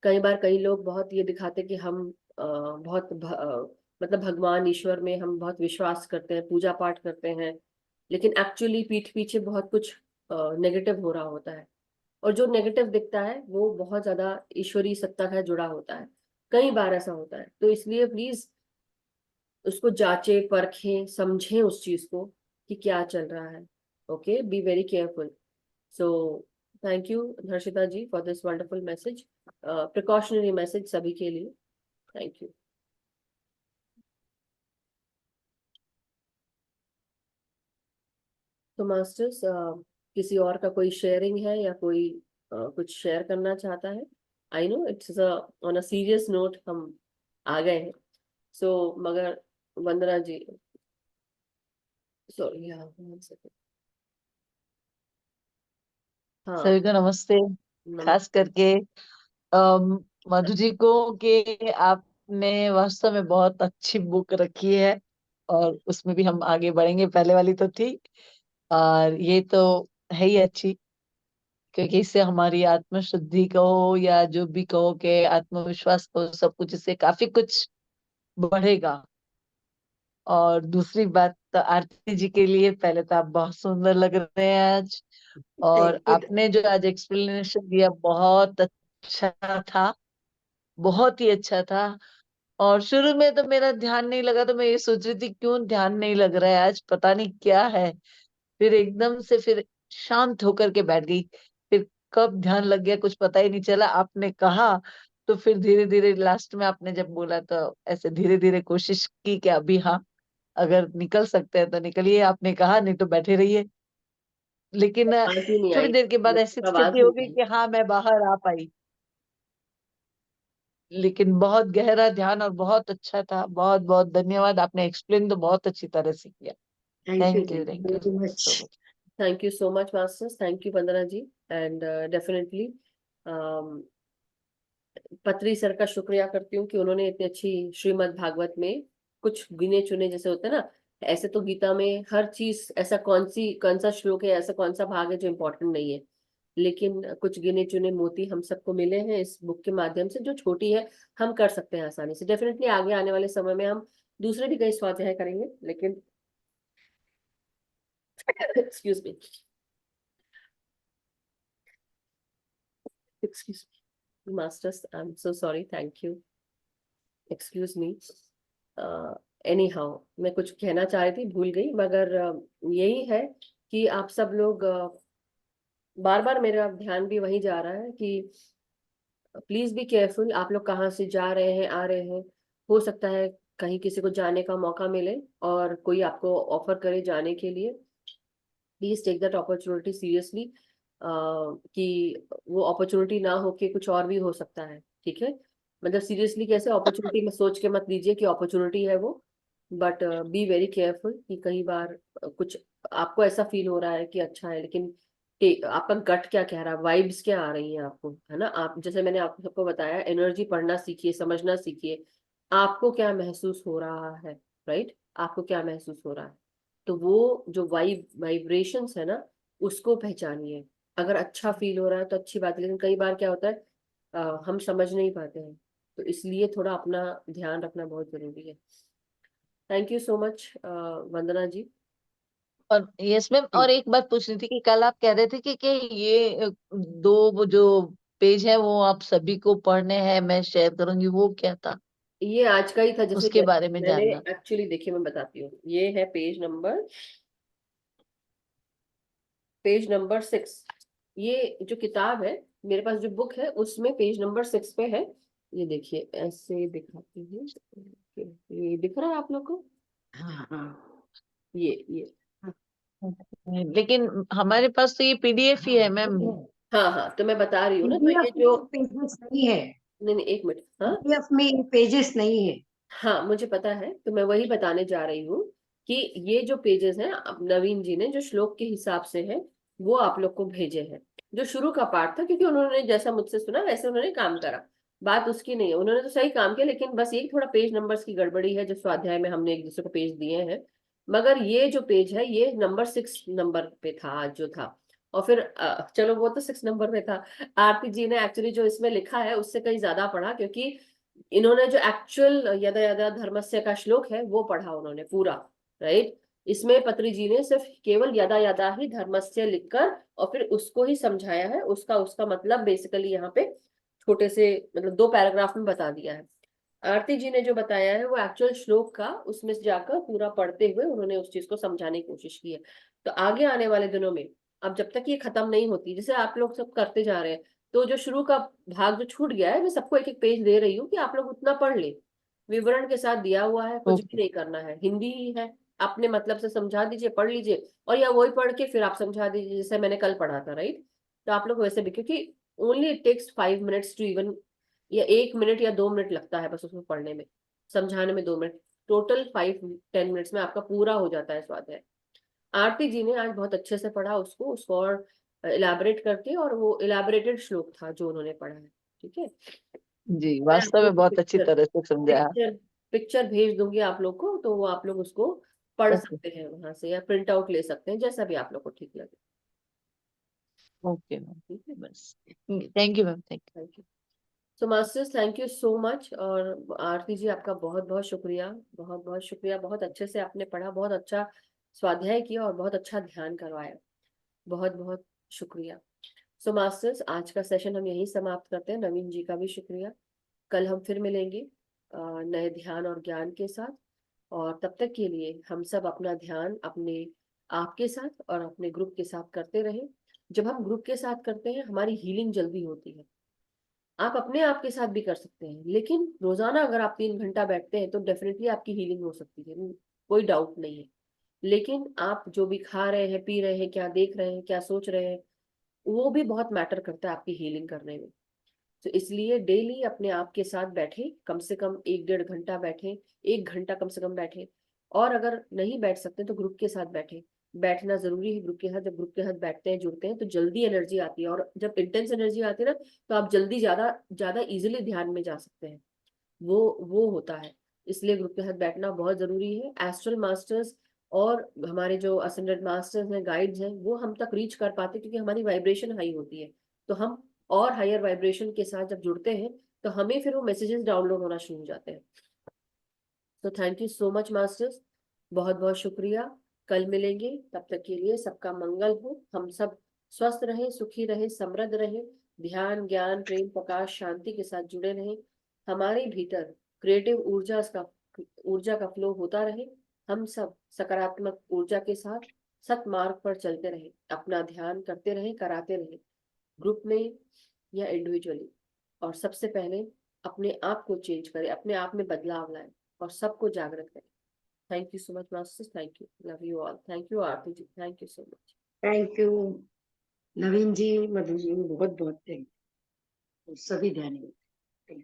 कई बार कई लोग बहुत ये दिखाते कि हम मतलब भगवान ईश्वर में हम बहुत विश्वास करते हैं, पूजा पाठ करते हैं, लेकिन एक्चुअली पीठ पीछे बहुत कुछ नेगेटिव हो रहा होता है। और जो नेगेटिव दिखता है वो बहुत ज्यादा ईश्वरीय सत्ता का जुड़ा होता है, कई बार ऐसा होता है। तो इसलिए प्लीज उसको जांचे परखें, समझें उस चीज को कि क्या चल रहा है। Okay, be very careful. So thank you Harshita ji for this wonderful message, precautionary message सभी के लिए। Thank you. तो मास्टर्स, किसी और का कोई शेयरिंग है या कोई कुछ शेयर करना चाहता है? I know it's on a serious note हम आ गए हैं, सो मगर वंदना जी, सॉरी, हाँ, one second। हाँ, सभी को नमस्ते। खास नमस्ते। करके मधु जी को, कि आपने वास्तव में बहुत अच्छी बुक रखी है और उसमें भी हम आगे बढ़ेंगे। पहले वाली तो थी और ये तो है ही अच्छी, क्योंकि इससे हमारी आत्मशुद्धि कहो या जो भी कहो, के आत्मविश्वास कहो, सब कुछ इससे काफी कुछ बढ़ेगा। और दूसरी बात तो आरती जी के लिए, पहले तो आप बहुत सुंदर लग रहे हैं आज, और थैंक यू। आपने जो आज एक्सप्लेनेशन दिया बहुत अच्छा था, बहुत ही अच्छा था। और शुरू में तो मेरा ध्यान नहीं लगा, तो मैं ये सोच रही थी क्यों ध्यान नहीं लग रहा है आज, पता नहीं क्या है। फिर एकदम से फिर शांत होकर के बैठ गई, फिर कब ध्यान लग गया कुछ पता ही नहीं चला। आपने कहा तो फिर धीरे धीरे लास्ट में आपने जब बोला तो ऐसे धीरे धीरे कोशिश की कि अभी हाँ, अगर निकल सकते हैं तो निकलिए। आपने कहा नहीं तो बैठे रहिए। लेकिन आवाज ही नहीं थोड़ी आई, देर के बाद ऐसी आवाज स्थिति हो नहीं गई आई। कि हाँ, मैं बाहर आ पाई। लेकिन बहुत गहरा ध्यान और बहुत अच्छा था। बहुत बहुत धन्यवाद, आपने एक्सप्लेन तो बहुत अच्छी तरह से किया। Thank you thank you, thank you very so much. Much. Thank you so much masters, thank you Vandana ji. And definitely Patri sir का शुक्रिया करती हूँ कि उन्होंने इतनी अच्छी श्रीमद् भागवत में कुछ गिने चुने, जैसे होते हैं ना, ऐसे तो गीता में हर चीज, ऐसा कौन सा श्लोक है, ऐसा कौन सा भाग है जो इम्पोर्टेंट नहीं है, लेकिन कुछ गिने चुने मोती हम सबको मिले हैं इस बुक के माध्यम से, जो छोटी है, हम कर सकते हैं आसानी से। डेफिनेटली आगे आने वाले समय में हम दूसरे भी कई स्वाध्याय करेंगे, लेकिन excuse me, excuse me masters, I am so sorry, thank you, excuse me. Any how, मैं कुछ कहना चाह रही थी, भूल गई, मगर यही है कि आप सब लोग, बार बार मेरा ध्यान भी वही जा रहा है कि प्लीज बी केयरफुल। आप लोग कहाँ से जा रहे हैं, आ रहे हैं, हो सकता है कहीं किसी को जाने का मौका मिले और कोई आपको ऑफर करे जाने के लिए, please take that opportunity seriously, कि वो अपॉर्चुनिटी ना हो के कुछ और भी हो सकता है, ठीक है? मतलब सीरियसली कैसे, अपॉर्चुनिटी में सोच के मत लीजिए कि अपॉर्चुनिटी है वो, बट बी वेरी केयरफुल कि कई बार कुछ आपको ऐसा फील हो रहा है कि अच्छा है, लेकिन आपका गट क्या कह रहा है, वाइब्स क्या आ रही हैं आपको, है ना? आप जैसे मैंने आप सबको बताया, एनर्जी पढ़ना सीखिए, समझना सीखिए, आपको क्या महसूस हो रहा है, राइट? आपको क्या महसूस हो रहा है, तो वो जो वाइब्रेशंस है ना, उसको पहचानिए। अगर अच्छा फील हो रहा है तो अच्छी बात है, लेकिन कई बार क्या होता है, हम समझ नहीं पाते हैं, तो इसलिए थोड़ा अपना ध्यान रखना बहुत जरूरी है। Thank you so much Vandana जी। और यस मैम, और एक बात पूछनी थी कि कल आप कह रहे थे कि ये दो वो जो पेज है वो आप सभी को पढ़ने हैं, मैं शेयर करूंगी, वो क्या था? ये आज का ही था, जैसे उसके बारे में मैंने जानना। एक्चुअली, देखिए मैं बताती हूँ, ये है पेज नंबर 6। ये जो किताब है, मेरे पास जो बुक है उसमें पेज नंबर 6 पे है। ये देखिए, ऐसे दिखाती हूँ, ये दिख रहा है आप लोग को? हाँ हाँ ये लेकिन हमारे पास तो ये पीडीएफ ही है मैम। हाँ हाँ, तो मैं बता रही हूँ ना, तो PDF ये में जो पेजेस नहीं है, नहीं, एक मिनट, हाँ PDF में पेजेस नहीं है। हाँ, मुझे पता है, तो मैं वही बताने जा रही हूँ कि ये जो पेजेस हैं, अब नवीन जी ने जो श्लोक के हिसाब से है वो आप लोग को भेजे हैं। जो शुरू का पार्ट था, क्योंकि उन्होंने जैसा मुझसे सुना वैसे उन्होंने काम करा, बात उसकी नहीं है, उन्होंने तो सही काम किया, लेकिन बस ये थोड़ा पेज नंबर्स की गड़बड़ी है जो स्वाध्याय में हमने एक दूसरे को पेज दिए हैं। मगर ये जो पेज है ये नंबर 6 नंबर पे था आज जो था। और फिर चलो वो तो 6 नंबर पे था। आरती जी ने एक्चुअली जो इसमें लिखा है उससे कहीं ज्यादा पढ़ा, क्योंकि इन्होंने जो एक्चुअल यदा यदा धर्मस्य का श्लोक है वो पढ़ा उन्होंने पूरा, राइट। इसमें पत्री जी ने सिर्फ केवल यदा यदा ही धर्मस्य लिखकर और फिर उसको ही समझाया है, उसका उसका मतलब बेसिकली यहाँ पे छोटे से मतलब 2 पैराग्राफ में बता दिया है। आरती जी ने जो बताया है वो एक्चुअल श्लोक का उसमें से जाकर पूरा पढ़ते हुए उन्होंने उस चीज को समझाने की कोशिश की है। तो आगे आने वाले दिनों में, अब जब तक ये खत्म नहीं होती, जैसे आप लोग सब करते जा रहे हैं, तो जो शुरू का भाग जो छूट गया है मैं सबको एक एक पेज दे रही हूँ कि आप लोग उतना पढ़ ले। विवरण के साथ दिया हुआ है, कुछ भी ओके। नहीं करना है, हिंदी ही है, अपने मतलब से समझा दीजिए, पढ़ लीजिए, और या वही पढ़ के फिर आप समझा दीजिए जैसे मैंने कल पढ़ा था, राइट। तो आप लोग वैसे भी, क्योंकि only it takes 5 minutes to even, या 1 मिनट या 2 मिनट लगता है बस उसमें पढ़ने में, समझाने में 2 मिनट, टोटल 5-10 मिनट्स में आपका पूरा हो जाता है स्वाध्याय। आरती जी ने आज बहुत अच्छे से पढ़ा उसको और इलाबरेट करके, और वो इलाबरेटेड श्लोक था जो उन्होंने पढ़ा है, ठीक है। जी, मैं वास्तव आप लोग में को बहुत अच्छी तरह से समझाया। पिक्चर भेज दूंगी आप लोग को, तो वो आप लोग उसको पढ़ ओके। सकते हैं वहां से, या प्रिंट आउट ले सकते हैं, जैसा भी आप लोग को ठीक लगे। ओके मैम, ठीक है, बस। Thank you ma'am, thank thank you. So masters, thank you so much. और आरती जी आपका बहुत बहुत शुक्रिया, बहुत बहुत शुक्रिया, बहुत अच्छे से आपने पढ़ा, बहुत अच्छा स्वाध्याय किया और बहुत अच्छा ध्यान करवाया, बहुत बहुत शुक्रिया। सो मास्टर्स, आज का सेशन हम यहीं समाप्त करते हैं। नवीन जी का भी शुक्रिया। कल हम फिर मिलेंगे नए ध्यान और ज्ञान के साथ, और तब तक के लिए हम सब अपना ध्यान अपने आप के साथ और अपने ग्रुप के साथ करते रहें। जब हम ग्रुप के साथ करते हैं हमारी हीलिंग जल्दी होती है। आप अपने आप के साथ भी कर सकते हैं, लेकिन रोजाना अगर आप 3 घंटा बैठते हैं तो डेफिनेटली आपकी हीलिंग हो सकती है, कोई डाउट नहीं है। लेकिन आप जो भी खा रहे हैं, पी रहे हैं, क्या देख रहे हैं, क्या सोच रहे हैं, वो भी बहुत मैटर करता है आपकी हीलिंग करने में। तो इसलिए डेली अपने आप के साथ बैठे, कम से कम 1-1.5 घंटा बैठे, 1 घंटा कम से कम बैठे। और अगर नहीं बैठ सकते तो ग्रुप के साथ बैठे, बैठना जरूरी है ग्रुप के साथ। जब ग्रुप के साथ बैठते हैं, जुड़ते हैं, तो जल्दी एनर्जी आती है, और जब इंटेंस एनर्जी आती है ना, तो आप जल्दी ज्यादा ज्यादा इजिली ध्यान में जा सकते हैं। वो होता है। इसलिए ग्रुप के साथ बैठना बहुत जरूरी है। एस्ट्रल मास्टर्स और हमारे जो असेंडेड मास्टर्स हैं, गाइड्स हैं, वो हम तक रीच कर पाते क्योंकि हमारी वाइब्रेशन हाई होती है। तो हम और हायर वाइब्रेशन के साथ जब जुड़ते हैं तो हमें फिर वो मैसेजेस डाउनलोड होना शुरू हो जाते हैं। तो thank you so much masters, बहुत बहुत शुक्रिया। कल मिलेंगे, तब तक के लिए सबका मंगल हो, हम सब स्वस्थ रहे, सुखी रहे, समृद्ध रहे, ध्यान ज्ञान प्रेम प्रकाश शांति के साथ जुड़े रहे, हमारे भीतर क्रिएटिव ऊर्जा का फ्लो होता रहे, हम सब सकारात्मक ऊर्जा के साथ सत मार्ग पर चलते रहे, अपना ध्यान करते रहे, कराते रहे, ग्रुप में या इंडिविजुअली। और सबसे पहले अपने आप को चेंज करें, अपने आप में बदलाव लाएं और सबको जागृत करें। Thank you so much masters, thank you, love you all, thank you Aarti ji, thank you so much. Thank you Naveen ji, Madhu ji, बहुत बहुत थैंक यू सभी ध्यान